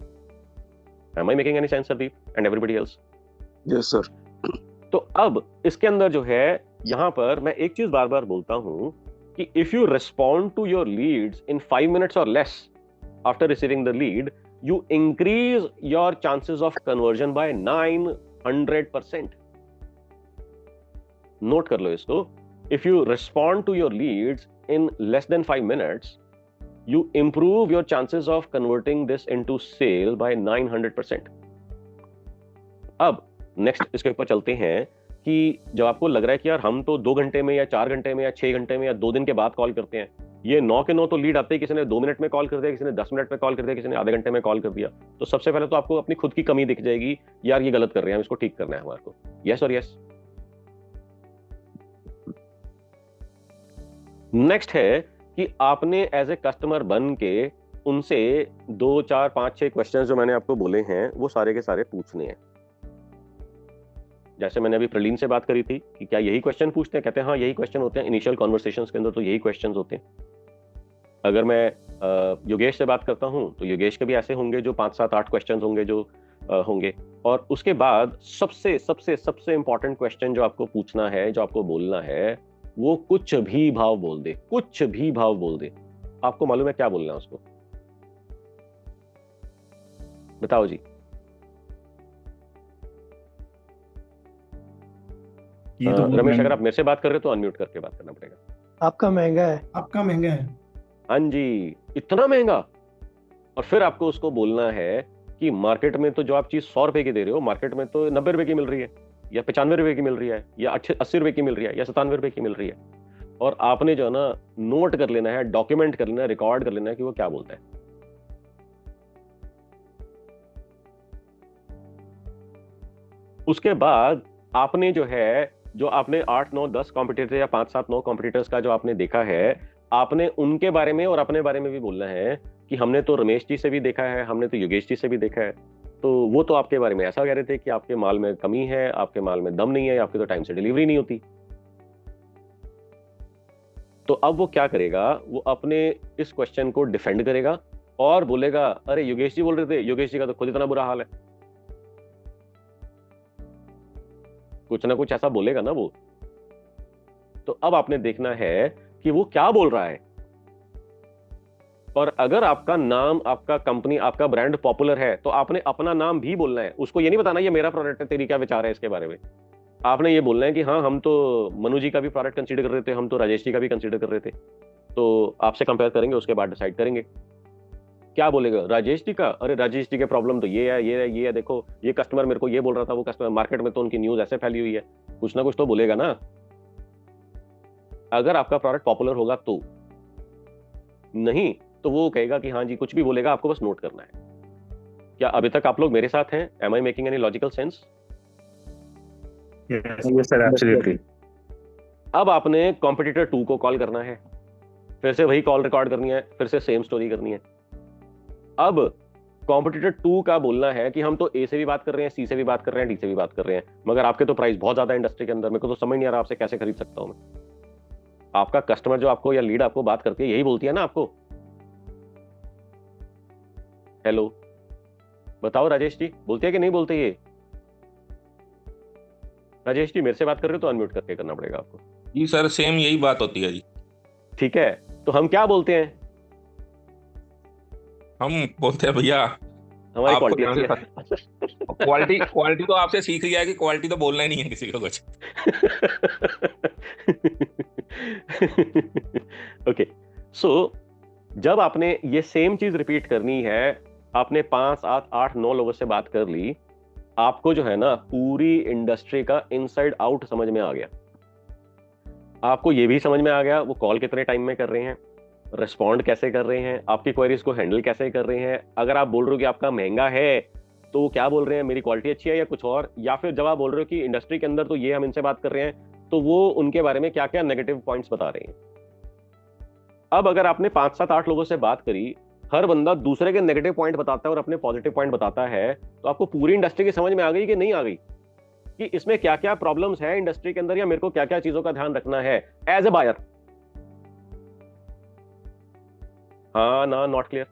Am I making any sense, Sandeep and everybody else? Yes, sir. तो अब इसके अंदर जो है, यहां पर मैं एक चीज बार बार बोलता हूं कि if you respond to your leads in 5 minutes और less after receiving the lead, you increase your chances of conversion by 900%। Note कर लो इसको। If you respond to your leads in less than 5 minutes, you improve your chances of converting this into sale by 900%. अब next इसके ऊपर चलते हैं कि जब आपको लग रहा है कि यार हम तो 2 घंटे में या 4 घंटे में या 6 घंटे में या 2 दिन के बाद कॉल करते हैं, ये 9 के 9 तो लीड आते ही किसी ने 2 मिनट में कॉल कर दिया, किसी ने 10 मिनट में कॉल कर दिया, किसी ने आधे घंटे में कॉल कर दिया, तो सबसे पहले तो आपको अपनी खुद की कमी दिख जाएगी, यार ये गलत कर रहे हैं, हम इसको ठीक करना है हमारे को। यस और यस। नेक्स्ट है कि आपने एज ए कस्टमर बन के उनसे 2, 4, 5, 6 क्वेश्चन जो मैंने आपको बोले हैं वो सारे के सारे पूछने हैं। जैसे मैंने अभी प्रलीन से बात करी थी कि क्या यही क्वेश्चन पूछते हैं, कहते हैं हाँ यही क्वेश्चन होते हैं इनिशियल कॉन्वर्सेशंस के अंदर, तो यही क्वेश्चन होते हैं। अगर मैं योगेश से बात करता हूं तो योगेश के भी ऐसे होंगे जो 5, 7, 8 क्वेश्चन होंगे जो होंगे। और उसके बाद सबसे सबसे सबसे इंपॉर्टेंट क्वेश्चन जो आपको पूछना है, जो आपको बोलना है, वो कुछ भी भाव बोल दे, कुछ भी भाव बोल दे। आपको मालूम है क्या बोलना है उसको? बताओ जी। रमेश अगर आप मेरे से बात कर रहे हो तो अनम्यूट करके बात करना पड़ेगा। आपका महंगा है। आपका महंगा है। हाँ जी, इतना महंगा। और फिर आपको उसको बोलना है कि मार्केट में तो जो आप चीज 100 रुपए की दे रहे हो, मार्केट में तो 90 रुपए की मिल रही है, या 95 रुपए की मिल रही है, या 80 रुपए की मिल रही है, या 97 रुपए की मिल रही है। और आपने जो है ना नोट कर लेना है, डॉक्यूमेंट कर लेना है, रिकॉर्ड कर लेना है कि वो क्या बोलता है। उसके बाद आपने जो है, जो आपने 8, 9, 10 कॉम्पिटिटर या 5, 7, 9 कॉम्पिटिटर्स का जो आपने देखा है, आपने उनके बारे में और अपने बारे में भी बोलना है कि हमने तो रमेश जी से भी देखा है, हमने तो योगेश जी से भी देखा है, तो वो तो आपके बारे में ऐसा कह रहे थे कि आपके माल में कमी है, आपके माल में दम नहीं है, आपकी तो टाइम से डिलीवरी नहीं होती। तो अब वो क्या करेगा, वो अपने इस क्वेश्चन को डिफेंड करेगा और बोलेगा अरे योगेश जी बोल रहे थे, योगेश जी का तो खुद इतना बुरा हाल है। कुछ ना कुछ ऐसा बोलेगा ना वो। तो अब आपने देखना है कि वो क्या बोल रहा है। और अगर आपका नाम, आपका कंपनी, आपका ब्रांड पॉपुलर है, तो आपने अपना नाम भी बोलना है। उसको ये नहीं बताना ये मेरा प्रोडक्ट है, तेरी क्या विचार है इसके बारे में। आपने ये बोलना है कि हाँ हम तो मनु जी का भी प्रोडक्ट कंसीडर कर रहे थे, हम तो राजेश जी का भी कंसीडर कर रहे थे, तो आपसे कंपेयर करेंगे, उसके बाद डिसाइड करेंगे। क्या बोलेगा राजेश जी का? अरे राजेश जी के प्रॉब्लम तो ये है, ये है, ये है, देखो ये कस्टमर मेरे को ये बोल रहा था, वो कस्टमर मार्केट में तो उनकी न्यूज ऐसे फैली हुई है। कुछ ना कुछ तो बोलेगा ना। अगर आपका प्रोडक्ट पॉपुलर होगा तो, नहीं तो वो कहेगा कि हाँ जी कुछ भी बोलेगा, आपको बस नोट करना है। क्या अभी तक आप लोग मेरे साथ हैं? Am I making any logical sense? Yes, sir, absolutely. अब आपने कॉम्पिटिटर 2 को कॉल करना है, फिर से वही कॉल रिकॉर्ड करनी है, फिर से सेम स्टोरी करनी है। अब कॉम्पिटिटर 2 का बोलना है कि हम तो ए से भी बात कर रहे हैं, सी से भी बात कर रहे हैं, डी से भी बात कर रहे हैं, मगर आपके तो प्राइस बहुत ज्यादा है इंडस्ट्री के अंदर, मेरे को तो समझ नहीं आ रहा आपसे कैसे खरीद सकता हूं मैं। आपका कस्टमर जो आपको या लीड आपको बात करती है यही बोलती है ना आपको। हेलो, बताओ राजेश जी, बोलते हैं कि नहीं बोलते? ये राजेश जी मेरे से बात कर रहे हो तो अनम्यूट करके करना पड़ेगा आपको। जी सर, सेम यही बात होती है जी। ठीक है, तो हम क्या बोलते हैं? हम बोलते हैं भैया हमारी क्वालिटी अच्छी है। क्वालिटी तो आपसे सीख लिया है कि क्वालिटी तो बोलना ही नहीं है किसी को कुछ। ओके, सो जब आपने ये सेम चीज रिपीट करनी है, आपने 5, 7, 8, 9 लोगों से बात कर ली, आपको जो है ना पूरी इंडस्ट्री का इनसाइड आउट समझ में आ गया। आपको ये भी समझ में आ गया वो कॉल कितने टाइम में कर रहे हैं, रिस्पॉन्ड कैसे कर रहे हैं, आपकी क्वेरीज को हैंडल कैसे कर रहे हैं। अगर आप बोल रहे हो कि आपका महंगा है तो क्या बोल रहे हैं, मेरी क्वालिटी अच्छी है या कुछ और, या फिर जब आप बोल रहे हो कि इंडस्ट्री के अंदर तो ये हम इनसे बात कर रहे हैं तो वो उनके बारे में क्या क्या नेगेटिव पॉइंट्स बता रहे हैं। अब अगर आपने 5, 7, 8 लोगों से बात करी, हर बंदा दूसरे के नेगेटिव पॉइंट बताता है और अपने पॉजिटिव पॉइंट बताता है, तो आपको पूरी इंडस्ट्री की समझ में आ गई कि नहीं आ गई कि इसमें क्या क्या प्रॉब्लम्स है इंडस्ट्री के अंदर, या मेरे को क्या क्या चीजों का ध्यान रखना है एज ए बायर। हाँ ना, not clear?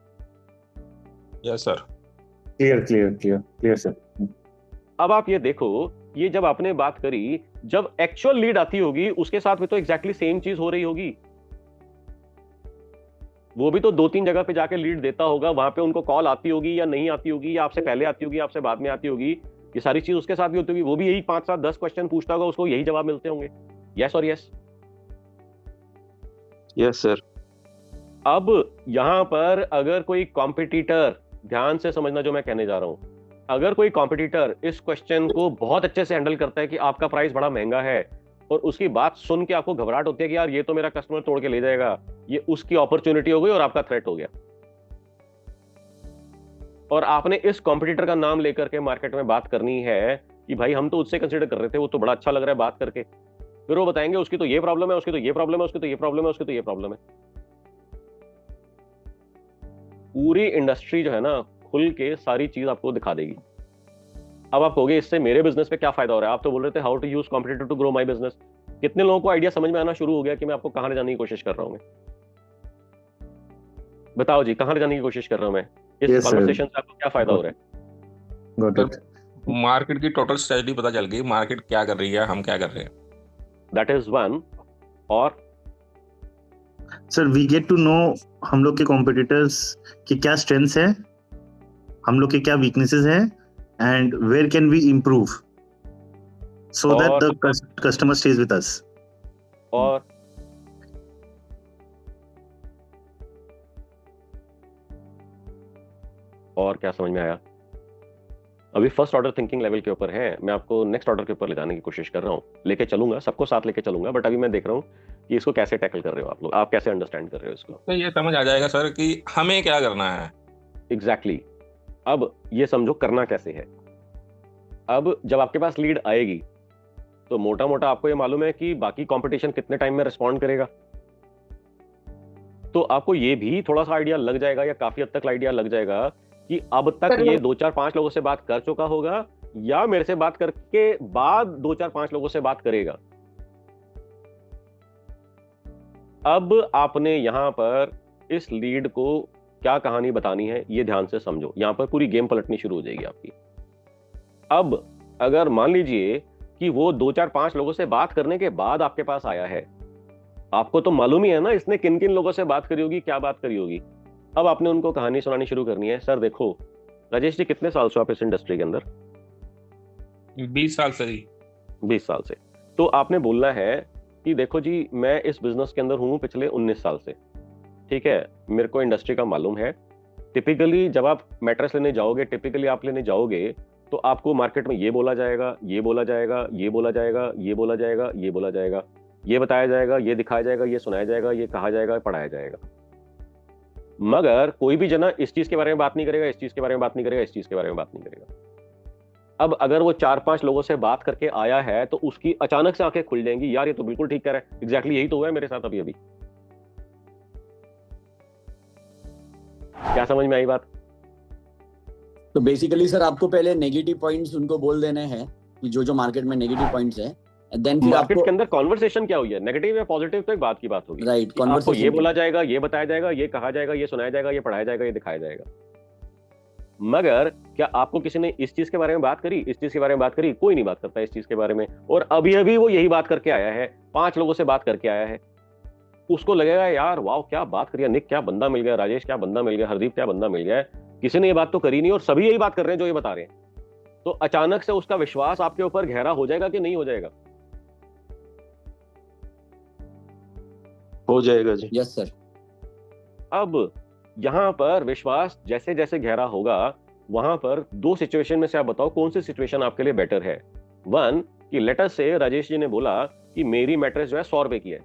Yes sir. Clear sir. अब आप ये देखो, ये जब आपने बात करी, जब एक्चुअल लीड आती होगी उसके साथ भी तो एग्जैक्टली सेम चीज हो रही होगी। वो भी तो 2-3 जगह पे जाके लीड देता होगा, वहां पे उनको कॉल आती होगी या नहीं आती होगी, या आपसे पहले आती होगी, आपसे बाद में आती होगी, ये सारी चीज उसके साथ भी होती होगी। वो भी यही 5, 7, 10 क्वेश्चन पूछता होगा, उसको यही जवाब मिलते होंगे। यस और यस? Yes sir. अब यहां पर अगर कोई कॉम्पिटिटर, ध्यान से समझना जो मैं कहने जा रहा हूं, अगर कोई कॉम्पिटिटर इस क्वेश्चन को बहुत अच्छे से हैंडल करता है कि आपका प्राइस बड़ा महंगा है, और उसकी बात सुन के आपको घबराहट होती है कि यार ये तो मेरा कस्टमर तोड़ के ले जाएगा, ये उसकी अपॉर्चुनिटी हो गई और आपका थ्रेट हो गया, और आपने इस कॉम्पिटिटर का नाम लेकर के मार्केट में बात करनी है कि भाई हम तो उससे कंसीडर कर रहे थे, वो तो बड़ा अच्छा लग रहा है बात करके, फिर वो बताएंगे उसकी तो ये प्रॉब्लम है, उसकी तो ये प्रॉब्लम है, उसकी तो ये प्रॉब्लम है, उसकी तो ये प्रॉब्लम है। पूरी इंडस्ट्री जो है ना खुल के सारी चीज आपको दिखा देगी। अब आप कहोगे इससे मेरे बिजनेस पे क्या फायदा हो रहा है? आप तो बोल रहे थे how to use competitor to grow my business. कितने लोगों को आइडिया समझ में आना शुरू हो गया कि मैं आपको कहां ले जाने की कोशिश कर रहा हूं? मैं बताओ जी, कहां ले जाने की कोशिश कर रहा हूं मैं? इस कन्वर्सेशन से आपको क्या फायदा हो रहा है? मार्केट की टोटल स्ट्रेटजी पता चल गई, मार्केट क्या कर रही है, हम क्या कर रहे हैं। That is one. और sir we get to know हम लोग के कॉम्पिटिटर्स की क्या स्ट्रेंथ्स है, हम लोग के क्या वीकनेसेस है, and where can we improve so that the customer stays with us. और क्या समझ में आया? अभी फर्स्ट ऑर्डर थिंकिंग लेवल के ऊपर है, मैं आपको नेक्स्ट ऑर्डर के ऊपर ले जाने की कोशिश कर रहा हूँ, लेके चलूंगा, सबको साथ लेके चलूंगा, बट अभी मैं देख रहा हूँ कि इसको कैसे टैकल कर रहे हो आप लोग, आप कैसे अंडरस्टैंड कर रहे हो इसको। तो ये समझ आ जाएगा सर कि हमें क्या करना है। एग्जैक्टली। अब ये समझो करना कैसे है। अब जब आपके पास लीड आएगी तो मोटा मोटा आपको ये मालूम है कि बाकी कंपटीशन कितने टाइम में रिस्पॉन्ड करेगा, तो आपको ये भी थोड़ा सा आइडिया लग जाएगा, या काफी हद तक आइडिया लग जाएगा कि अब तक ये 2, 4, 5 लोगों से बात कर चुका होगा, या मेरे से बात करके बाद 2, 4, 5 लोगों से बात करेगा। अब आपने यहां पर इस लीड को क्या कहानी बतानी है ये ध्यान से समझो, यहां पर पूरी गेम पलटनी शुरू हो जाएगी आपकी। अब अगर मान लीजिए कि वो 2, 4, 5 लोगों से बात करने के बाद आपके पास आया है, आपको तो मालूम ही है ना इसने किन किन लोगों से बात करी होगी, क्या बात करी होगी। अब आपने उनको कहानी सुनानी शुरू करनी है। सर देखो राजेश जी, कितने साल से आप इस इंडस्ट्री के अंदर? 20 साल से जी। 20 साल से। तो आपने बोलना है कि देखो जी, मैं इस बिजनेस के अंदर हूं पिछले 19 साल से, ठीक है, मेरे को इंडस्ट्री का मालूम है। टिपिकली जब आप मैट्रेस लेने जाओगे, टिपिकली आप लेने जाओगे तो आपको मार्केट में ये बोला जाएगा, ये बोला जाएगा, ये बोला जाएगा, ये बोला जाएगा, ये बोला जाएगा, ये बताया जाएगा, ये दिखाया जाएगा, ये सुनाया जाएगा, ये कहा जाएगा, पढ़ाया जाएगा, मगर कोई भी जना इस चीज के बारे में बात नहीं करेगा, इस चीज के बारे में बात नहीं करेगा, इस चीज के बारे में बात नहीं करेगा। अब अगर वो 4-5 लोगों से बात करके आया है तो उसकी अचानक से आंखें खुल जाएंगी, यार ये तो बिल्कुल ठीक कह रहा है, एग्जैक्टली यही तो हुआ है मेरे साथ अभी। क्या समझ में आई बात? तो बेसिकली सर आपको पहले नेगेटिव पॉइंट्स उनको बोल देने हैं कि जो मार्केट में नेगेटिव पॉइंट्स है, देन फिर मार्केट आपको के अंदर कॉन्वर्सेशन क्या हुई है, नेगेटिव या पॉजिटिव तो एक बात की बात होगी, राइट आपको ये कॉन्वर्सेशन बोला जाएगा, ये बताया जाएगा, ये कहा जाएगा, ये सुनाया जाएगा, ये पढ़ाया जाएगा, ये दिखाया जाएगा। मगर क्या आपको किसी ने इस चीज के बारे में बात करी, इस चीज के बारे में बात करी? कोई नहीं बात करता इस चीज के बारे में। और अभी अभी वो यही बात करके आया है, 5 लोगों से बात करके आया है, उसको लगेगा यार वाह क्या बात करी, निक क्या बंदा मिल गया, राजेश क्या बंदा मिल गया, हरदीप क्या बंदा मिल गया है, किसी ने ये बात तो करी नहीं और सभी यही बात कर रहे हैं जो ये बता रहे हैं। तो अचानक से उसका विश्वास आपके ऊपर गहरा हो जाएगा कि नहीं हो जाएगा? हो जाएगा जी। Yes sir. अब यहां पर विश्वास जैसे जैसे गहरा होगा, वहां पर 2 सिचुएशन में से आप बताओ कौन सी सिचुएशन आपके लिए बेटर है। 1 कि लेटर से राजेश जी ने बोला कि मेरी मैट्रेस जो है 100 रुपए की है,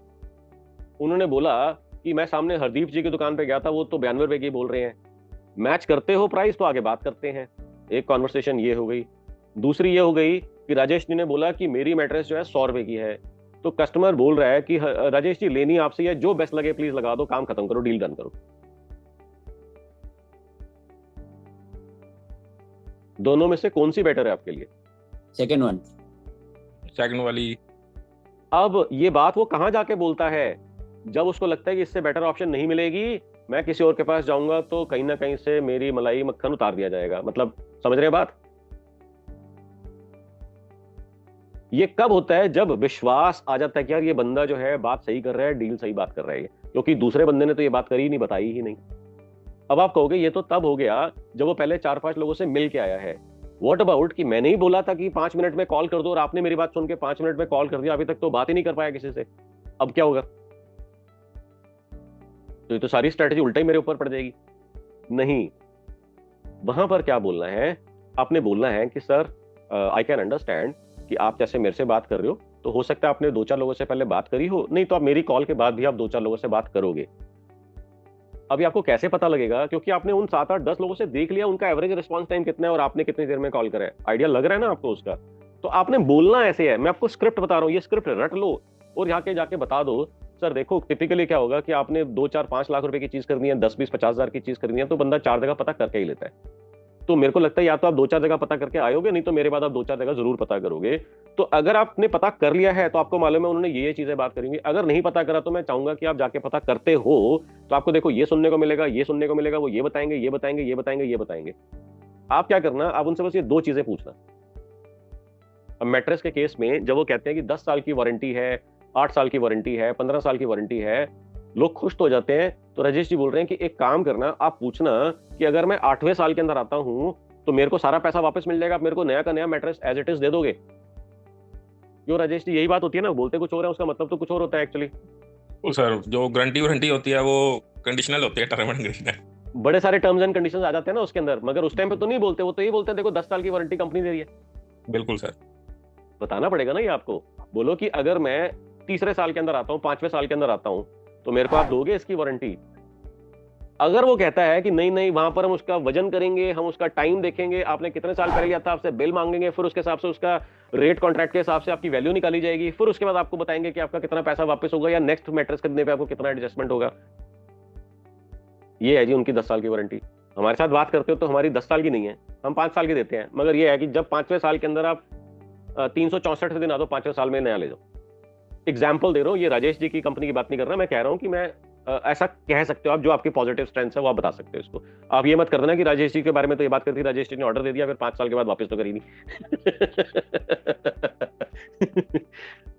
उन्होंने बोला कि मैं सामने हरदीप जी की दुकान पे गया था, वो तो 92 रुपए की बोल रहे हैं, मैच करते हो प्राइस तो आगे बात करते हैं। एक कॉन्वर्सेशन ये हो गई। दूसरी ये हो गई कि राजेश जी ने बोला कि मेरी मैट्रेस जो है 100 रुपए की है, तो कस्टमर बोल रहा है कि राजेश जी लेनी आपसे है, जो बेस्ट लगे प्लीज लगा दो, काम खत्म करो, डील डन करो। दोनों में से कौन सी बेटर है आपके लिए? Second one. सेकंड वाली। अब ये बात वो कहां जाके बोलता है? जब उसको लगता है कि इससे बेटर ऑप्शन नहीं मिलेगी, मैं किसी और के पास जाऊंगा तो कहीं ना कहीं से मेरी मलाई मक्खन उतार दिया जाएगा। मतलब समझ रहे हैं बात? ये कब होता है? जब विश्वास आ जाता है कि यार ये बंदा जो है बात सही कर रहा है, डील सही बात कर रहा है, क्योंकि दूसरे बंदे ने तो ये बात करी ही नहीं, बताई ही नहीं। अब आप कहोगे ये तो तब हो गया जब वो पहले 4-5 लोगों से मिल के आया है। व्हाट अबाउट कि मैंने ही बोला था कि 5 मिनट में कॉल कर दो और आपने मेरी बात सुन के 5 मिनट में कॉल कर दिया, अभी तक तो बात ही नहीं कर पाया किसी से, अब क्या होगा? तो ये तो सारी स्ट्रेटजी उल्टा ही मेरे ऊपर पड़ जाएगी। नहीं, वहां पर क्या बोलना है? आपने बोलना है कि सर आई कैन अंडरस्टैंड कि आप जैसे मेरे से बात कर रहे हो, तो हो सकता है आपने 2-4 लोगों से पहले बात करी हो, नहीं तो आप मेरी कॉल के बाद भी आप 2-4 लोगों से बात करोगे। अभी आपको कैसे पता लगेगा? क्योंकि आपने उन 7-8-10 लोगों से देख लिया उनका एवरेज रिस्पांस टाइम कितना है और आपने कितनी देर में कॉल करा है। आइडिया लग रहा है ना आपको उसका? तो आपने बोलना ऐसे है, मैं आपको स्क्रिप्ट बता रहा हूँ, ये स्क्रिप्ट रट लो और यहाँ के जाके बता दो सर देखो टिपिकली क्या होगा कि आपने 2-4-5 लाख रुपए की चीज करनी है, 10-20-50 हजार की चीज करनी है, तो बंदा 4 जगह पता करके ही लेता है। तो मेरे को लगता है या तो आप 2-4 जगह पता करके आयोगे, नहीं तो मेरे बाद आप 2-4 जगह जरूर पता करोगे। तो अगर आपने पता कर लिया है तो आपको मालूम है उन्होंने ये चीजें बात करेंगी। अगर नहीं पता करा तो मैं चाहूंगा कि आप जाके पता करते हो, तो आपको देखो ये सुनने को मिलेगा, ये सुनने को मिलेगा, वो ये बताएंगे, ये बताएंगे, ये बताएंगे, ये बताएंगे। आप क्या करना, आप उनसे बस ये 2 चीजें पूछना। अब मैट्रेस के केस में जब वो कहते हैं कि 10 साल की वारंटी है, 8 साल की वारंटी है, 15 साल की वारंटी है, लोग खुश तो हो जाते हैं। तो राजेश जी बोल रहे हैं कि एक काम करना, आप पूछना कि अगर मैं 8वें साल के अंदर आता हूं तो मेरे को सारा पैसा वापस मिल जाएगा, आप मेरे को नया का नया मैट्रेस एज इट इज दे दोगे? क्यों राजेश जी, यही बात होती है ना, बोलते कुछ और है उसका मतलब तो कुछ और होता है एक्चुअली। तो सर जो गारंटी वारंटी होती है वो कंडीशनल होती है, टर्म एंड कंडीशन। बड़े सारे टर्म्स एंड कंडीशंस आ जाते हैं ना उसके अंदर, मगर उस टाइम पे तो नहीं बोलते, वो तो ये बोलते हैं देखो 10 साल की वारंटी कंपनी दे रही है। बिल्कुल सर, बताना पड़ेगा ना ये आपको। बोलो कि अगर मैं 3रे साल के अंदर आता हूँ, 5वें साल के अंदर आता हूँ, तो मेरे को आप दोगे इसकी वारंटी? अगर वो कहता है कि नहीं नहीं वहां पर हम उसका वजन करेंगे, हम उसका टाइम देखेंगे, आपने कितने साल पहले लिया था, आपसे बिल मांगेंगे, फिर उसके हिसाब से उसका रेट कॉन्ट्रैक्ट के हिसाब से आपकी वैल्यू निकाली जाएगी, फिर उसके बाद आपको बताएंगे कि आपका कितना पैसा वापस होगा या नेक्स्ट मैट्रेस खरीदने पे आपको कितना एडजस्टमेंट होगा। ये है जी उनकी 10 साल की वारंटी। हमारे साथ बात करते हो तो हमारी 10 साल की नहीं है, हम 5 साल की देते हैं, मगर ये है कि जब 5वें साल के अंदर आप 364 दिन आ दो, 5वें साल में नया ले जाओ। एग्जाम्पल दे रहा हूँ, ये राजेश जी की कंपनी की बात नहीं कर रहा, मैं कह रहा हूँ कि मैं ऐसा कह सकते हो आप, जो आपकी पॉजिटिव स्ट्रेंथ है वो आप बता सकते हो इसको। आप ये मत कर देना कि राजेश जी के बारे में तो ये बात करती, राजेश जी ने ऑर्डर दे दिया फिर 5 साल के बाद वापस तो करी नहीं।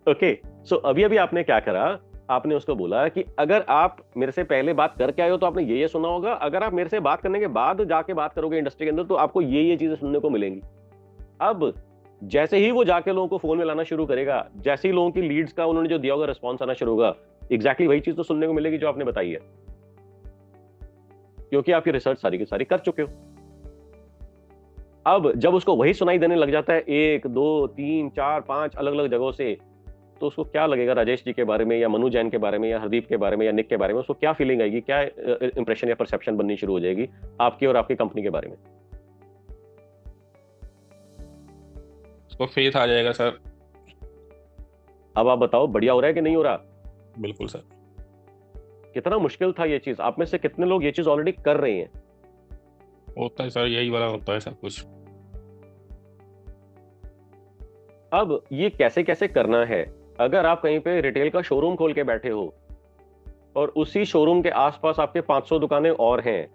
ओके, सो अभी अभी आपने क्या करा, आपने उसको बोला कि अगर आप मेरे से पहले बात करके आए हो तो आपने ये सुना होगा, अगर आप मेरे से बात करने के बाद जाके बात करोगे इंडस्ट्री के अंदर तो आपको ये चीजें सुनने को मिलेंगी। अब जैसे ही वो जाके लोगों को फोन में लाना शुरू करेगा, जैसे ही लोगों की लीड्स का उन्होंने जो दिया होगा रिस्पॉन्स आना शुरू होगा, एग्जैक्टली वही चीज तो सुनने को मिलेगी जो आपने बताई है, क्योंकि आपकी रिसर्च सारी की सारी कर चुके हो। अब जब उसको वही सुनाई देने लग जाता है 1, 2, 3, 4, 5 अलग अलग जगहों से, तो उसको क्या लगेगा राजेश जी के बारे में या मनु जैन के बारे में या हरदीप के बारे में या निक के बारे में? उसको क्या फीलिंग आएगी, क्या इंप्रेशन या परसेप्शन बननी शुरू हो जाएगी आपकी और आपकी कंपनी के बारे में? तो फेथ आ जाएगा सर। अब आप बताओ बढ़िया हो रहा है कि नहीं हो रहा? बिल्कुल सर। कितना मुश्किल था ये चीज, आप में से कितने लोग ये चीज ऑलरेडी कर रहे हैं? होता है सर, यही वाला होता है सब कुछ। अब ये कैसे कैसे करना है? अगर आप कहीं पे रिटेल का शोरूम खोल के बैठे हो और उसी शोरूम के आसपास आपके 500 दुकानें और हैं,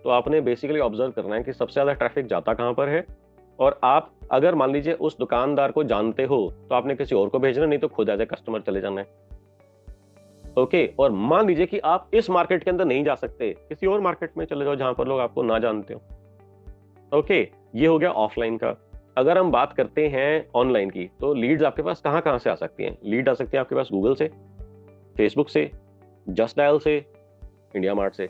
तो आपने बेसिकली ऑब्जर्व करना है कि सबसे ज्यादा ट्रैफिक जाता कहां पर है, और आप अगर मान लीजिए उस दुकानदार को जानते हो तो आपने किसी और को भेजना, नहीं तो खुद एज ए कस्टमर चले जाना है। ओके, और मान लीजिए कि आप इस मार्केट के अंदर नहीं जा सकते, किसी और मार्केट में चले जाओ जहां पर लोग आपको ना जानते हो। ओके, ये हो गया ऑफलाइन का। अगर हम बात करते हैं ऑनलाइन की, तो लीड्स आपके पास कहां कहां से आ सकती हैं? लीड आ सकती है आपके पास गूगल से, फेसबुक से, जस्ट डायल से, इंडिया मार्ट से।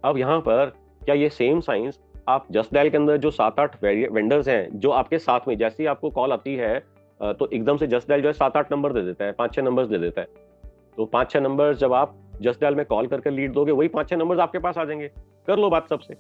अब यहां पर क्या ये सेम साइंस आप जस्ट डायल के अंदर जो 7-8 वेंडर्स हैं जो आपके साथ में, जैसे ही आपको कॉल आती है तो एकदम से जस्ट डायल जो है 7-8 नंबर दे देता है, 5-6 नंबर्स दे देता है। तो 5-6 नंबर्स जब आप जस्ट डायल में कॉल करके लीड दोगे, वही 5-6 नंबर्स आपके पास आ जाएंगे। कर लो बात सबसे,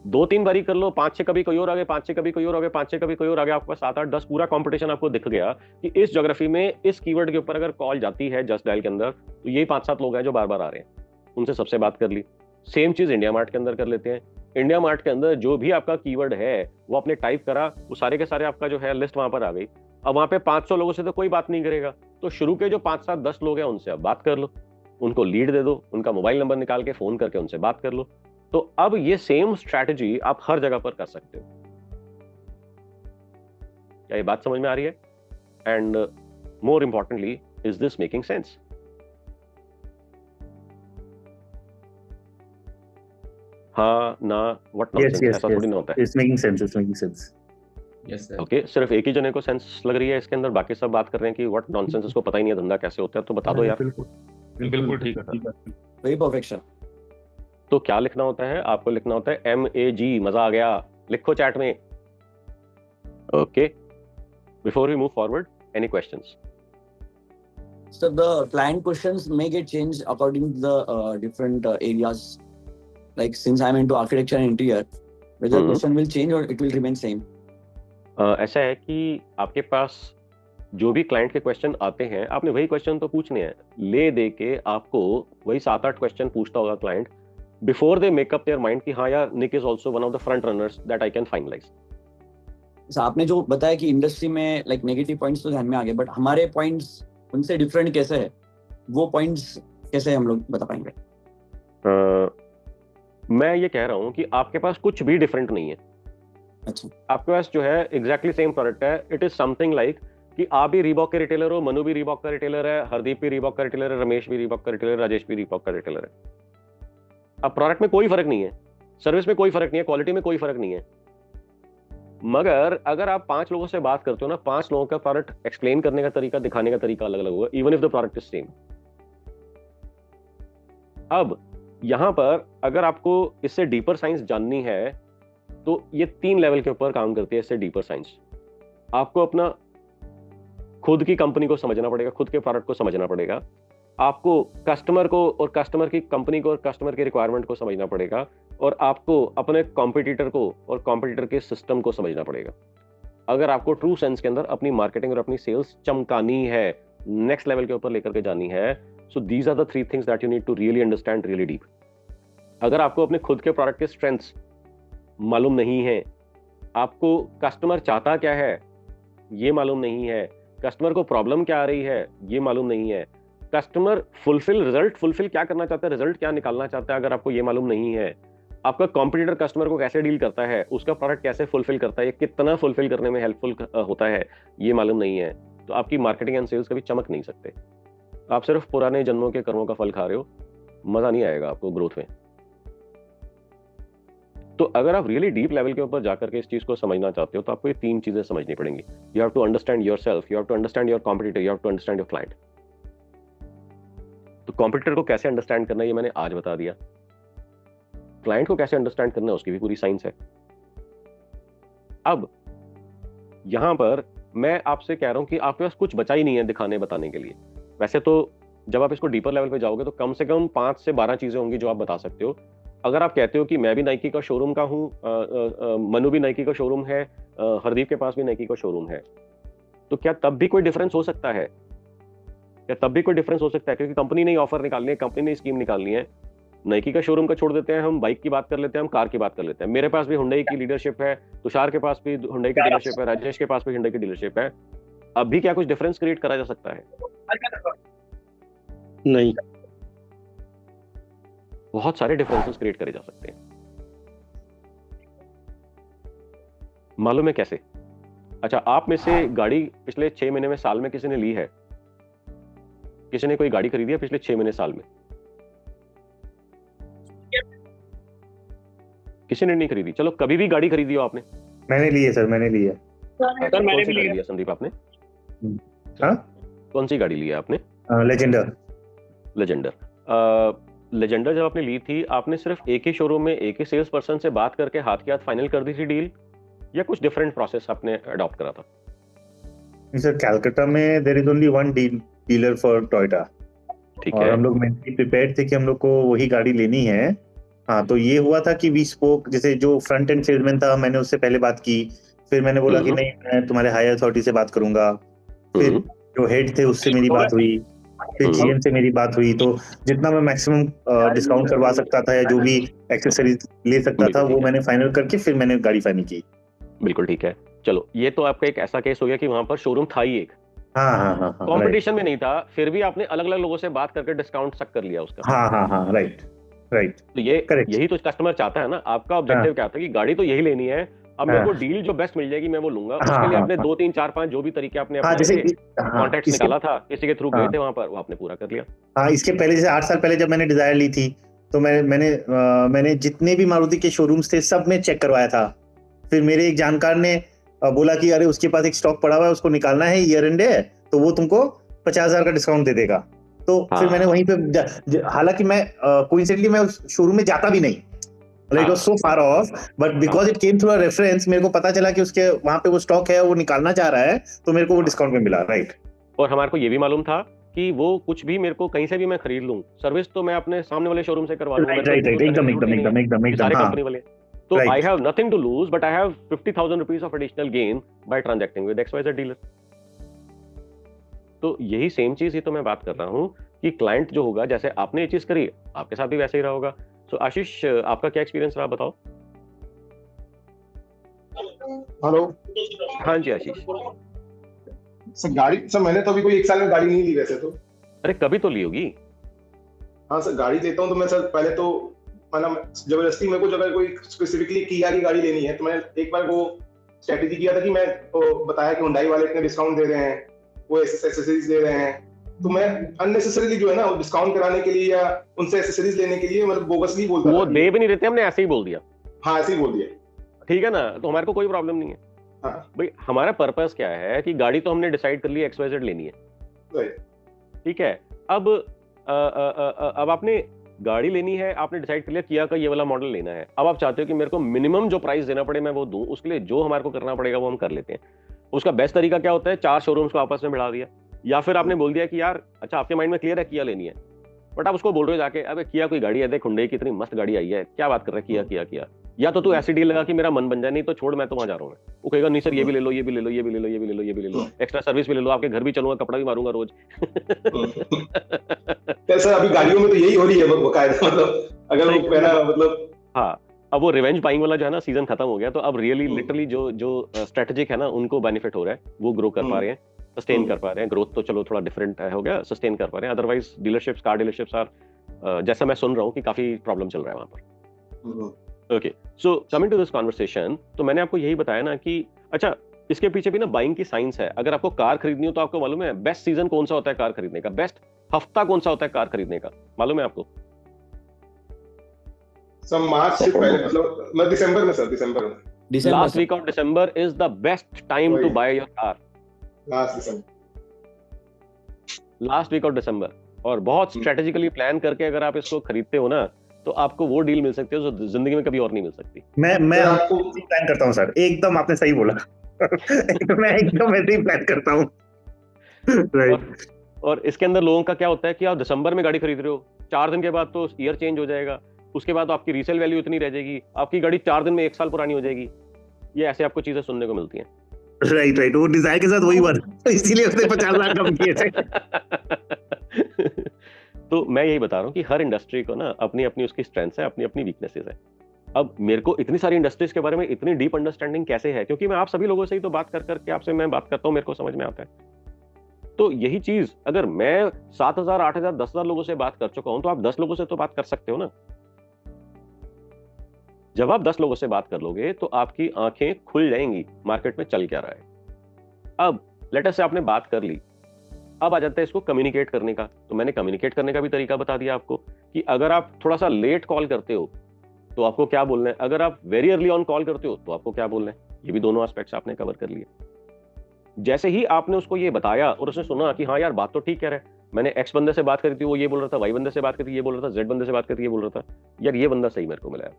2-3 बारी कर लो, 5-6 कभी कोई और आ गए, 5-6 कभी कोई और आ गए, 5-6 कभी कोई और आ गया, आपके पास 7-8-10 पूरा कंपटीशन आपको दिख गया कि इस ज्योग्राफी में इस कीवर्ड के ऊपर अगर कॉल जाती है जस्ट डायल के अंदर, तो यही 5-7 लोग हैं जो बार बार आ रहे हैं, उनसे सबसे बात कर ली। सेम चीज इंडिया मार्ट के अंदर कर लेते हैं। इंडिया मार्ट के अंदर जो भी आपका कीवर्ड है वो आपने टाइप करा, वो सारे के सारे आपका जो है लिस्ट वहां पर आ गई। अब वहां पे 500 लोगों से तो कोई बात नहीं करेगा, तो शुरू के जो 5-7-10 लोग हैं उनसे आप बात कर लो, उनको लीड दे दो, उनका मोबाइल नंबर निकाल के फोन करके उनसे बात कर लो। तो अब ये सेम स्ट्रैटेजी आप हर जगह पर कर सकते हो। क्या ये बात समझ में आ रही है? And more importantly, is this making sense? हाँ ना, व्हाट नॉनसेंस, ऐसा थोड़ी ना होता है। It's making sense, it's making sense. Yes sir. Okay, सिर्फ एक ही जने को सेंस लग रही है इसके अंदर, बाकी सब बात कर रहे हैं कि व्हाट नॉनसेंस, इसको पता ही नहीं है धंधा कैसे होता है, तो बता दो यार। बिल्कुल ठीक है सर। Very perfect sir. तो क्या लिखना होता है? आपको लिखना होता है MAG, मजा आ गया, लिखो चैट में। Okay, before we move forward, any questions? So the client questions may get changed according to the different areas. Like since I'm into architecture and interior, whether the question will change or it will remain same. ऐसा है कि आपके पास जो भी client के question आते हैं, आपने वही क्वेश्चन तो पूछने हैं, ले दे के आपको वही 7-8 क्वेश्चन पूछता होगा client before they make up their mind कि हाँ यार, Nick is also one of the front runners that I can finalise. आपने जो बताया कि इंडस्ट्री में लाइक नेगेटिव पॉइंट्स तो ध्यान में आ गए, बट हमारे पॉइंट्स उनसे डिफरेंट कैसे है, वो पॉइंट्स कैसे हम लोग बता पाएंगे? मैं ये कह रहा हूँ कि आपके पास कुछ भी डिफरेंट नहीं है। अच्छा, आपके पास जो है एग्जैक्टली सेम प्रोडक्ट है। इट इज समथिंग लाइक कि आप भी रीबॉक के रिटेलर हो, मनु भी रीबॉक का रिटेलर है, हरदीप भी रीबॉक का रिटेलर है, रमेश भी रीबॉक का रिटेलर है, राजेश भी रीबॉक का रिटेलर है। अब प्रोडक्ट में कोई फर्क नहीं है, सर्विस में कोई फर्क नहीं है, क्वालिटी में कोई फर्क नहीं है, मगर अगर आप 5 लोगों से बात करते हो ना, 5 लोगों का प्रोडक्ट एक्सप्लेन करने का तरीका, दिखाने का तरीका अलग अलग होगा, even if the product is same. अब यहां पर अगर आपको इससे डीपर साइंस जाननी है, तो ये 3 लेवल के ऊपर काम करती है इससे डीपर साइंस। आपको अपना खुद की कंपनी को समझना पड़ेगा, खुद के प्रोडक्ट को समझना पड़ेगा, आपको कस्टमर को और कस्टमर की कंपनी को और कस्टमर के रिक्वायरमेंट को समझना पड़ेगा, और आपको अपने कॉम्पिटिटर को और कॉम्पिटिटर के सिस्टम को समझना पड़ेगा। अगर आपको ट्रू सेंस के अंदर अपनी मार्केटिंग और अपनी सेल्स चमकानी है, नेक्स्ट लेवल के ऊपर लेकर के जानी है, so these are the 3 things that you need to really understand really deep. अगर आपको अपने खुद के प्रोडक्ट के स्ट्रेंथ्स मालूम नहीं है, आपको कस्टमर चाहता क्या है ये मालूम नहीं है, कस्टमर को प्रॉब्लम क्या आ रही है ये मालूम नहीं है, कस्टमर रिजल्ट फुलफिल क्या करना चाहता है, रिजल्ट क्या निकालना चाहता है, अगर आपको ये मालूम नहीं है, आपका कॉम्पिटिटर कस्टमर को कैसे डील करता है, उसका प्रोडक्ट कैसे फुलफिल करता है, ये कितना फुलफिल करने में हेल्पफुल होता है, ये मालूम नहीं है, तो आपकी मार्केटिंग एंड सेल्स कभी चमक नहीं सकते। आप सिर्फ पुराने जन्मों के कर्मों का फल खा रहे हो, मजा नहीं आएगा आपको ग्रोथ में। तो अगर आप रियली डीप लेवल के ऊपर जाकर के इस चीज को समझना चाहते हो, तो आपको ये 3 चीजें समझनी पड़ेंगी। You have to understand yourself, you have to understand your competitor, you have to understand your client. तो कॉम्पिटिटर को कैसे अंडरस्टैंड करना है ये मैंने आज बता दिया, क्लाइंट को कैसे अंडरस्टैंड करना है उसकी भी पूरी साइंस है। अब यहां पर मैं आपसे कह रहा हूं कि आपके पास कुछ बचा ही नहीं है दिखाने बताने के लिए। वैसे तो जब आप इसको डीपर लेवल पे जाओगे तो कम से कम 5 से 12 चीजें होंगी जो आप बता सकते हो। अगर आप कहते हो कि मैं भी नाइकी का शोरूम का हूँ, मनु भी नाइकी का शोरूम है, हरदीप के पास भी नाइकी का शोरूम है, तो क्या तब भी कोई डिफरेंस हो सकता है? क्या तब भी कोई डिफरेंस हो सकता है? क्योंकि कंपनी ने ऑफर निकालनी है, कंपनी ने स्कीम निकालनी है। नाइकी का शोरूम का छोड़ देते हैं, हम बाइक की बात कर लेते हैं, हम कार की बात कर लेते हैं। मेरे पास भी हुंडई की लीडरशिप है, तुषार के पास भी हुंडई की डीलरशिप है, राजेश के पास भी हुंडई की डीलरशिप है। अब भी क्या कुछ डिफरेंस क्रिएट करा जा सकता है? नहीं, बहुत सारे डिफरेंसेस क्रिएट करे जा सकते हैं। मालूम है कैसे? अच्छा, आप में से गाड़ी पिछले 6 महीने में, साल में किसी ने ली है? किसी ने कोई गाड़ी खरीदी है पिछले 6 महीने साल में? किसी ने नहीं खरीदी। चलो, कभी भी गाड़ी खरीदी हो आपने? मैंने ली है सर, मैंने ली है। सर, मैंने भी लिया संदीप आपने? हाँ, कौन सी गाड़ी ली है आपने? लेजेंडर। लेजेंडर जब आपने ली थी, आपने सिर्फ एक ही शोरूम में एक ही सेल्स पर्सन से बात करके हाथ के हाथ फाइनल कर दी थी डील, या कुछ डिफरेंट प्रोसेस आपने अडॉप्ट करा था? सर, कैलकाटा में there is only one dealer for Toyota, ठीक और है। हम लोग मेंटली प्रिपेयर्ड थे कि हम लोग को वही गाड़ी लेनी है। हाँ, तो ये हुआ था कि वी स्पोक, जैसे जो फ्रंट एंड सेल्समैन था, मैंने उससे पहले बात की, फिर मैंने बोला कि नहीं, मैं तुम्हारे हायर अथॉरिटी से बात करूंगा, फिर जो हेड थे उससे मेरी बात हुई, फिर जीएम से मेरी बात हुई, तो जितना मैं मैक्सिमम डिस्काउंट करवा सकता था या जो भी एक्सेसरीज ले सकता था वो मैंने फाइनल करके फिर मैंने गाड़ी फाइनल की। बिल्कुल ठीक है। चलो, ये तो आपका एक ऐसा केस हो गया कि वहां पर शोरूम था ही एक, हाँ, कंपटीशन में नहीं था, फिर भी आपने अलग अलग लोगों से बात करके डिस्काउंट तक कर लिया उसका। हाँ, राइट। तो ये Correct. यही तो कस्टमर चाहता है ना। आपका ऑब्जेक्टिव क्या था कि गाड़ी तो यही लेनी है, अब मेरे को डील जो बेस्ट मिल जाएगी मैं वो लूंगा। उसके लिए आपने 2 3 4 5 जो भी तरीके आपने अपने कॉन्टैक्ट निकाला था, किसी के थ्रू गए थे वहां पर, वो आपने पूरा कर लिया। हाँ, इसके पहले जैसे 8 साल पहले जब मैंने डिजायर ली थी, तो मैंने जितने भी मारुति के शोरूम्स थे सब में चेक करवाया था। फिर मेरे एक जानकार ने बोला कि अरे उसके पास एक स्टॉक पड़ा हुआ है, उसको निकालना है, ईयर एंड है, तो वो तुमको 50,000 का डिस्काउंट दे देगा। तो फिर मैंने वहीं पे, हालांकि मैं कोइंसिडेंटली मैं उस शोरूम में जाता भी नहीं, like was so far of, but because it came through a reference, मेरे को पता चला कि उसके वहां पे वो स्टॉक है, वो निकालना चाह रहा है, तो मेरे को वो डिस्काउंट में मिला, राइट। और हमारे को ये भी मालूम था कि वो कुछ भी मेरे को कहीं से भी मैं खरीद लूं, सर्विस तो मैं अपने सामने वाले शोरूम से करवा लूंगा। राइट, एकदम सारे हाँ, कंपनी वाले। तो I have nothing to lose, but I have 50,000 rupees of additional gain by transacting with XYZ dealer. तो यही सेम चीज ही तो मैं बात कर रहा हूँ कि क्लाइंट जो होगा, जैसे आपने ये चीज करी, आपके साथ भी वैसे ही रहा होगा। सो आशीष, आपका क्या एक्सपीरियंस रहा, बताओ। हेलो। हाँ जी आशीष। सर, गाड़ी सर मैंने तो अभी कोई 1 साल में गाड़ी नहीं ली वैसे तो। अरे कभी तो ली होगी। हाँ सर, गाड़ी लेता हूँ तो मैं सर पहले तो मतलब जबरदस्ती मेरे को जब कोई स्पेसिफिकली किया की गाड़ी लेनी है, तो मैंने एक बार वो स्ट्रेटेजी किया था कि मैं बताया कि हुंडई वाले इतने डिस्काउंट दे रहे हैं, वो एक्सेसरीज दे रहे हैं, तो मैं अननेसेसरीली जो है ना डिस्काउंट कराने के लिए या उनसे एक्सेसरीज लेने के लिए मतलब बोगसली बोलता था। वो दे भी नहीं देते, हमने ऐसे ही बोल दिया। हाँ, ऐसे ही बोल दिया। ठीक है ना, तो हमारे को कोई प्रॉब्लम नहीं है। हाँ। भाई हमारा पर्पस क्या है कि गाड़ी तो हमने डिसाइड कर ली XYZ लेनी है, राइट। ठीक है। अब आपने गाड़ी लेनी है, आपने डिसाइड कर लिया किया का ये वाला मॉडल लेना है। अब आप चाहते हो कि मेरे को मिनिमम जो प्राइस देना पड़े मैं वो दूं, उसके लिए जो हमारे को करना पड़ेगा वो हम कर लेते हैं। उसका बेस्ट तरीका क्या होता है? 4 शोरूम्स को आपस में भिड़ा दिया, या फिर आपने बोल दिया कि यार अच्छा आपके माइंड में क्लियर है किया लेनी है, बट आप उसको बोल रहे हो जाके, अबे किया कोई गाड़ी है, देख हुंडई की इतनी मस्त गाड़ी आई है, क्या बात कर रहा है, किया। या तो तू ऐसी डील लगा कि मेरा मन बन जाए, नहीं तो छोड़, मैं तो वहां जा रहा हूँ। वो कहेगा नहीं सर, ये भी ले लो, ये भी ले लो, ये भी ले लो, ये भी ले लो, ये भी ले लो, एक्स्ट्रा सर्विस भी ले लो, आपके घर भी चलूंगा, कपड़ा भी मारूंगा रोज। सर अभी गाड़ियों में तो यही हो रही है बकायदा, मतलब अगर वो पहला मतलब। हाँ, अब वो रिवेंज बाइंग वाला जो है ना सीजन खत्म हो गया, तो अब रियली लिटरली जो स्ट्रेटेजिक है ना उनको बेनिफिट हो रहा है, वो ग्रो कर पा रहे हैं, सस्टेन कर पा रहे हैं। ग्रोथ तो चलो थोड़ा डिफरेंट हो गया, सस्टेन कर पा रहे हैं। Otherwise dealerships, car dealerships are, जैसा मैं सुन रहा हूँ कि काफी प्रॉब्लम चल रहा है वहां पर। Okay, so coming to this conversation, तो मैंने आपको यही बताया ना कि अच्छा इसके पीछे भी ना बाइंग की साइंस है। अगर आपको कार खरीदनी हो तो आपको मालूम है बेस्ट सीजन कौन सा होता है कार खरीदने का, बेस्ट हफ्ता कौन सा होता है कार खरीदने का, मालूम है आपको? सर मार्च से पहले, मतलब दिसंबर में। सर दिसंबर में, last week of December is the best time to buy your car. Last week of December, और बहुत स्ट्रेटेजिकली प्लान करके अगर आप इसको खरीदते हो ना, तो आपको वो डील मिल सकती है जो जिंदगी में कभी और नहीं मिल सकती। मैं आपको प्लान करता हूँ सर, एकदम आपने सही बोला। मैं एकदम ऐसे ही प्लान करता हूँ। राइट। और इसके अंदर लोगों का क्या होता है कि आप दिसंबर में गाड़ी खरीद रहे हो, 4 दिन के बाद तो ईयर चेंज हो जाएगा, उसके बाद आपकी रीसेल वैल्यू इतनी रह जाएगी, आपकी गाड़ी 4 दिन में 1 साल पुरानी हो जाएगी। ये ऐसे आपको चीजें सुनने को मिलती हैं। राइट, वो डिजायर के साथ वही बात, इसीलिए उसने 50 लाख कम किए थे। तो मैं यही बता रहा हूँ कि हर इंडस्ट्री को ना अपनी अपनी उसकी स्ट्रेंथ्स है, अपनी अपनी वीकनेसेस है। अब मेरे को इतनी सारी इंडस्ट्रीज के बारे में इतनी डीप अंडरस्टैंडिंग कैसे है, क्योंकि मैं आप सभी लोगों से ही तो बात कर करके आपसे मैं बात करता हूँ, मेरे को समझ में आता है। तो यही चीज अगर मैं 7,000, 8,000, 10,000 लोगों से बात कर चुका हूं, तो आप 10 लोगों से तो बात कर सकते हो ना। जब आप 10 लोगों से बात कर लोगे तो आपकी आंखें खुल जाएंगी मार्केट में चल क्या रहा है। अब लेट अस से आपने बात कर ली, अब आ जाता है इसको कम्युनिकेट करने का। तो मैंने कम्युनिकेट करने का भी तरीका बता दिया आपको कि अगर आप थोड़ा सा लेट कॉल करते हो तो आपको क्या बोलना है, अगर आप वेरी अर्ली ऑन कॉल करते हो तो आपको क्या बोलना है। ये भी दोनों एस्पेक्ट्स आपने कवर कर लिए। जैसे ही आपने उसको ये बताया और उसने सुना कि हाँ यार बात तो ठीक कह रहा है, मैंने एक्स बंदे से बात करी थी वो ये बोल रहा था, वाई बंदे से बात करी थी ये बोल रहा था, जेड बंदे से बात करी थी ये बोल रहा था, यार ये बंदा सही मेरे को मिला है,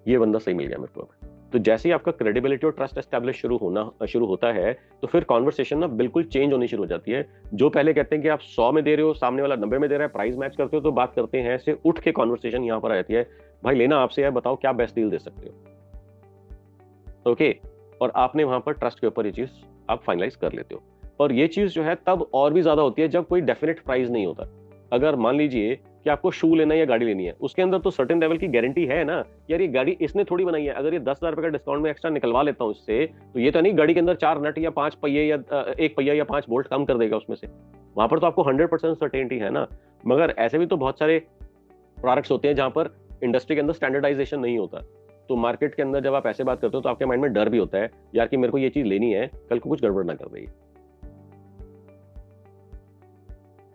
ये बंदा सही मिल गया मेरे को। तो जैसे ही आपका क्रेडिबिलिटी और ट्रस्ट एस्टैब्लिश शुरू होता है तो फिर कॉन्वर्सेशन ना बिल्कुल चेंज होनी शुरू हो जाती है। जो पहले कहते हैं कि आप 100 में दे रहे हो, सामने वाला 90 में दे रहा है, प्राइस मैच करते हो तो बात करते हैं, ऐसे उठ के कॉन्वर्सेशन यहाँ पर आ जाती है, भाई लेना आपसे है, बताओ क्या बेस्ट डील दे सकते हो। ओके, और आपने वहां पर ट्रस्ट के ऊपर ये चीज आप फाइनलाइज कर लेते हो। और ये चीज जो है तब और भी ज्यादा होती है जब कोई डेफिनेट प्राइस नहीं होता। अगर मान लीजिए कि आपको शू लेना है या गाड़ी लेनी है, उसके अंदर तो सर्टेन लेवल की गारंटी है ना, यार ये गाड़ी इसने थोड़ी बनाई है, अगर ये 10,000 रुपए का डिस्काउंट में एक्स्ट्रा निकलवा लेता हूं इससे, तो ये तो नहीं गाड़ी के अंदर 4 नट या 5 पहिए या 1 पहिया या 5 बोल्ट कम कर देगा उसमें से। वहां पर तो आपको 100% सर्टेनिटी है ना। मगर ऐसे भी तो बहुत सारे प्रोडक्ट्स होते हैं जहां पर इंडस्ट्री के अंदर स्टैंडर्डाइजेशन नहीं होता। तो मार्केट के अंदर जब आप ऐसे बात करते हो तो आपके माइंड में डर भी होता है यार कि मेरे को ये चीज लेनी है, कल को कुछ गड़बड़ ना कर देगी।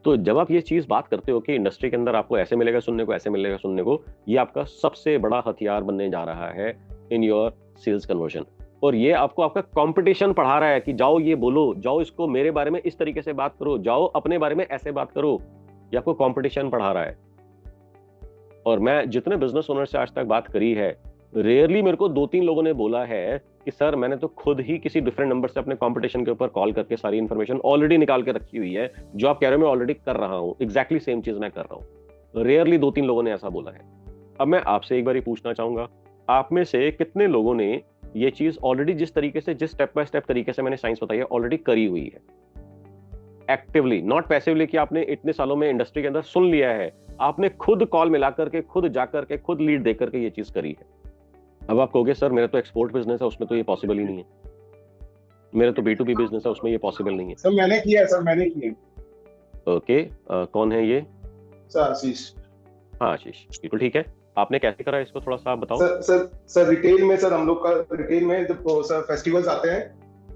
तो जब आप ये चीज बात करते हो कि इंडस्ट्री के अंदर आपको ऐसे मिलेगा सुनने को, ऐसे मिलेगा सुनने को, ये आपका सबसे बड़ा हथियार बनने जा रहा है इन योर सेल्स कन्वर्जन। और ये आपको आपका कंपटीशन पढ़ा रहा है कि जाओ ये बोलो, जाओ इसको मेरे बारे में इस तरीके से बात करो, जाओ अपने बारे में ऐसे बात करो, ये आपको कंपटीशन पढ़ा रहा है। और मैं जितने बिजनेस ओनर से आज तक बात करी है, रेयरली मेरे को 2-3 लोगों ने बोला है कि सर मैंने तो खुद ही किसी डिफरेंट नंबर से अपने कंपटीशन के ऊपर कॉल करके सारी इंफॉर्मेशन ऑलरेडी निकाल के रखी हुई है, जो आप कह रहे हो मैं ऑलरेडी कर रहा हूं, एग्जैक्टली सेम चीज मैं कर रहा हूं। रेयरली 2-3 लोगों ने ऐसा बोला है। अब मैं आपसे एक बार पूछना चाहूंगा, आप में से कितने लोगों ने ये चीज ऑलरेडी जिस तरीके से, जिस स्टेप बाय स्टेप तरीके से मैंने साइंस बताई है, ऑलरेडी करी हुई है एक्टिवली, नॉट पैसिवली कि आपने इतने सालों में इंडस्ट्री के अंदर सुन लिया है, आपने खुद कॉल मिला करके, खुद जाकर के, खुद लीड देकर के ये चीज करी है। अब आप कहोगे सर मेरा तो एक्सपोर्ट बिजनेस है, उसमें तो ये पॉसिबल ही नहीं है, मेरा तो B2B बिजनेस है, उसमें ये पॉसिबल नहीं है। सर मैंने किया है, सर मैंने किया। ओके, कौन है ये? सर आशीष। हाँ आशीष, बिल्कुल ठीक है। आपने कैसे करा इसको थोड़ा सा आप बताओ। सर रिटेल में, सर हम लोग का रिटेल में जब सर फेस्टिवल्स आते हैं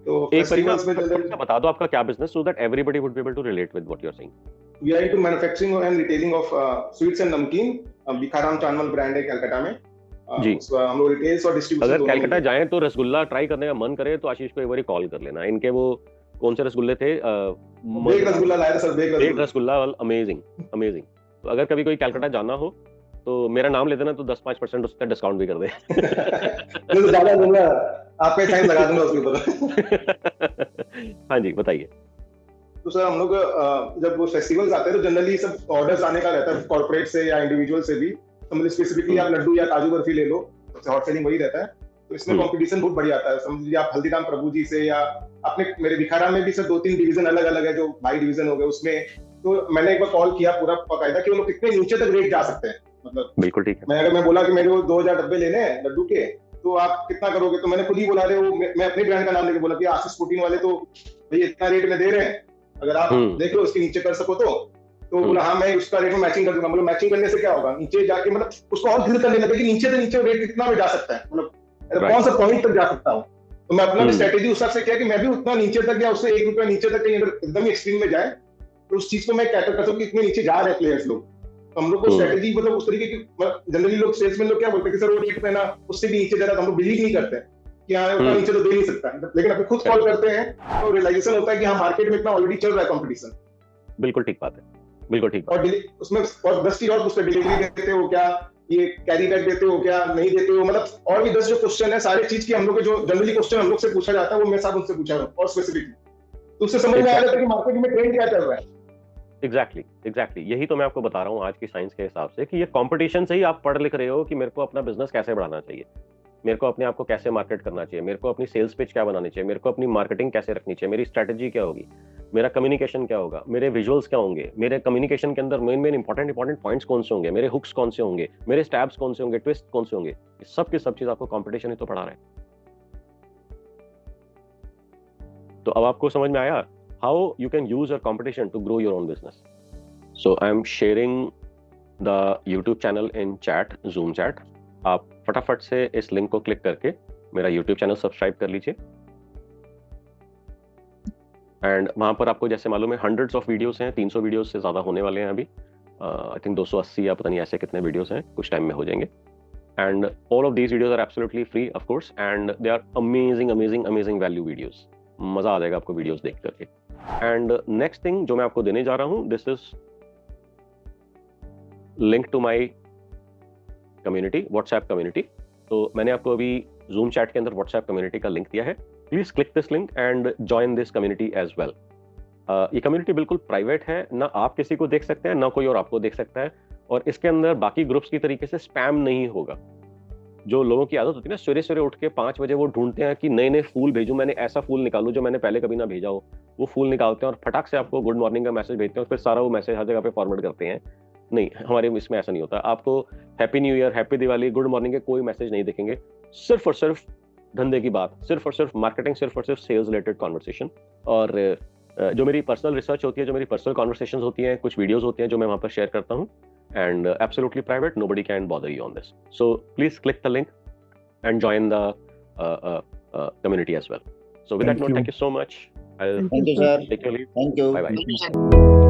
तो फेस्टिवल्स में बता दो आपका क्या business, so that everybody would be able to relate with what you are saying. We are into manufacturing and retailing of sweets and namkeen. Bhikharam चानमल brand है कलकत्ता में जी। हम लोग रिटेल्स और डिस्ट्रीब्यूशन। अगर कलकत्ता जाएं तो रसगुल्ला ट्राई करने का मन करे तो आशीष को एक बार कॉल कर लेना। इनके वो कौन से रसगुल्ले थे? बेक रसगुल्ला लाया था sir, bake rasgulla, amazing amazing. तो अगर कभी कोई कलकत्ता जाना हो तो मेरा नाम ले देना, तो 10-5% उस पर डिस्काउंट भी कर दे। तो ज्यादा दूंगा, आपका टाइम लगा दूंगा उसके ऊपर। हाँ जी बताइए। तो सर हम लोग जब वो फेस्टिवल्स आते हैं तो जनरली सब ऑर्डर्स आने का रहता है, कॉर्पोरेट से या इंडिविजुअल से भी। समझ स्पेसिफिकली आप लड्डू या काजू बर्फी ले लो, सबसे हॉट सेलिंग वही रहता है। तो इसमें कंपटीशन बहुत बढ़िया आता है। समझ लीजिए आप हल्दीराम प्रभु जी से, या अपने मेरे भिखाराम में भी सर 2-3 डिवीजन अलग अलग है, जो भाई डिवीजन हो गए उसमें। तो मैंने एक बार कॉल किया पूरा बकायदा कि वो लोग कितने नीचे तक रेट जा सकते हैं। मतलब बिल्कुल ठीक है। मैं बोला कि मेरे को 2000 डब्बे लेने हैं लड्डू के, तो आप कितना करोगे? तो मैंने खुद ही बोला रहे वो, मैं अपने ब्रांड का नाम लेके बोला कि आशीष प्रोटीन वाले तो भैया इतना रेट में दे रहे हैं, अगर आप देख लो उसके नीचे कर सको तो बोला हाँ मैं उसका रेट में मैचिंग कर दूंगा। मतलब मैचिंग करने से क्या होगा, नीचे जाके मतलब उसको और दिल करने लगे कि नीचे से नीचे रेट कितना में जा सकता है, मतलब कौन सा पॉइंट तक जा सकता हूँ। तो मैं अपना स्ट्रेटेजी उस हिसाब से किया कि मैं भी उतना नीचे तक या उससे 1 रुपया नीचे तक कहीं अगर एकदम एक्सट्रीम में जाए तो उस चीज को मैं कैटर कर सकूं कि इतने नीचे जा रहे हैं प्लेयर्स लोग। तो हम लोग को स्ट्रेटेजी मतलब उस तरीके की, जनरली लोग सेल्समैन लोग क्या बोलते हैं कि सर वो रेट पे ना उससे भी नीचे जा रहा है, तो हम लोग बिलीव नहीं करते कि हाँ उतना नीचे तो दे नहीं सकता। लेकिन अभी खुद कॉल करते हैं तो रियलाइजेशन होता है कि हाँ मार्केट में इतना ऑलरेडी चल रहा है कंपटीशन। बिल्कुल ठीक बात है, बिल्कुल ठीक। और उसमें और 10 चीज और पूछते, डिलीवरी देते हो क्या, ये कैरी बैग देते हो क्या, नहीं देते हो, मतलब और भी 10 जो क्वेश्चन है सारे चीज की हम लोग के जो जनरली क्वेश्चन हम लोग से पूछा जाता है वो मैं साहब उनसे पूछा हूं और स्पेसिफिकली, तो उससे समझ में आ जाता है कि मार्केट में ट्रेंड क्या चल रहा है। एग्जैक्टली यही तो मैं आपको बता रहा हूँ आज की साइंस के हिसाब से कि ये कंपटीशन से ही आप पढ़ लिख रहे हो कि मेरे को अपना बिजनेस कैसे बढ़ाना चाहिए, मेरे को अपने आप को कैसे मार्केट करना चाहिए, मेरे को अपनी सेल्स पिच क्या बनानी चाहिए, मेरे को अपनी मार्केटिंग कैसे रखनी चाहिए, मेरी स्ट्रैटेजी क्या होगी, मेरा कम्युनिकेशन क्या होगा, मेरे विजुअल्स क्या होंगे, मेरे कम्युनिकेशन के अंदर मेन इंपॉर्टेंट पॉइंट्स कौन से होंगे, मेरे हुक्स कौन से होंगे, मेरे स्टैब्स कौन से होंगे, ट्विस्ट कौन से होंगे, सब की सब चीज आपको कंपटीशन ही तो पढ़ा रहा है। तो अब आपको समझ में आया how you can use your competition to grow your own business. So I am sharing the YouTube channel in chat, Zoom chat. आप फटाफट से इस लिंक को क्लिक करके मेरा यूट्यूब चैनल सब्सक्राइब कर लीजिए एंड वहां पर आपको जैसे मालूम है हंड्रेड्स ऑफ वीडियोस हैं, 300 वीडियोस से ज्यादा होने वाले हैं अभी। आई थिंक 280 या पता नहीं ऐसे कितने वीडियोस हैं, कुछ टाइम में हो जाएंगे। And all of these videos are absolutely free of course and they are amazing value videos. मजा आ जाएगा आपको वीडियोस देख करके। एंड नेक्स्ट थिंग जो मैं आपको देने जा रहा हूं, this is link to my community, WhatsApp community. तो मैंने आपको अभी जूम चैट के अंदर व्हाट्सएप कम्युनिटी का लिंक दिया है। Please click this link and join this community as well. ये कम्युनिटी बिल्कुल प्राइवेट है, ना आप किसी को देख सकते हैं ना कोई और आपको देख सकता है, और इसके अंदर बाकी ग्रुप्स की तरीके से स्पैम नहीं होगा। जो लोगों की आदत होती है ना, सवेरे सवेरे उठ के 5 बजे वो ढूंढते हैं कि नए नए फूल भेजूं, मैंने ऐसा फूल निकालूं जो मैंने पहले कभी ना भेजा हो, वो फूल निकालते हैं और फटाक से आपको गुड मॉर्निंग का मैसेज भेजते हैं और फिर सारा वो मैसेज हर जगह पे फॉरवर्ड करते हैं। नहीं, हमारे इसमें ऐसा नहीं होता। आपको happy new year, happy Diwali, good morning के कोई मैसेज नहीं दिखेंगे। सिर्फ और सिर्फ धंधे की बात, सिर्फ और सिर्फ मार्केटिंग, सिर्फ और सिर्फ सेल्स रिलेटेड कॉन्वर्सेशन। और जो मेरी पर्सनल रिसर्च होती है, जो मेरी पर्सनल कॉन्वर्सेशन होती हैं, कुछ वीडियोज होती हैं जो मैं वहाँ पर शेयर करता हूँ, and absolutely private, nobody can bother you on this. So please click the link and join the community as well. So with that note, thank you so much. Thank you, sir. Take care. Thank you. Bye bye.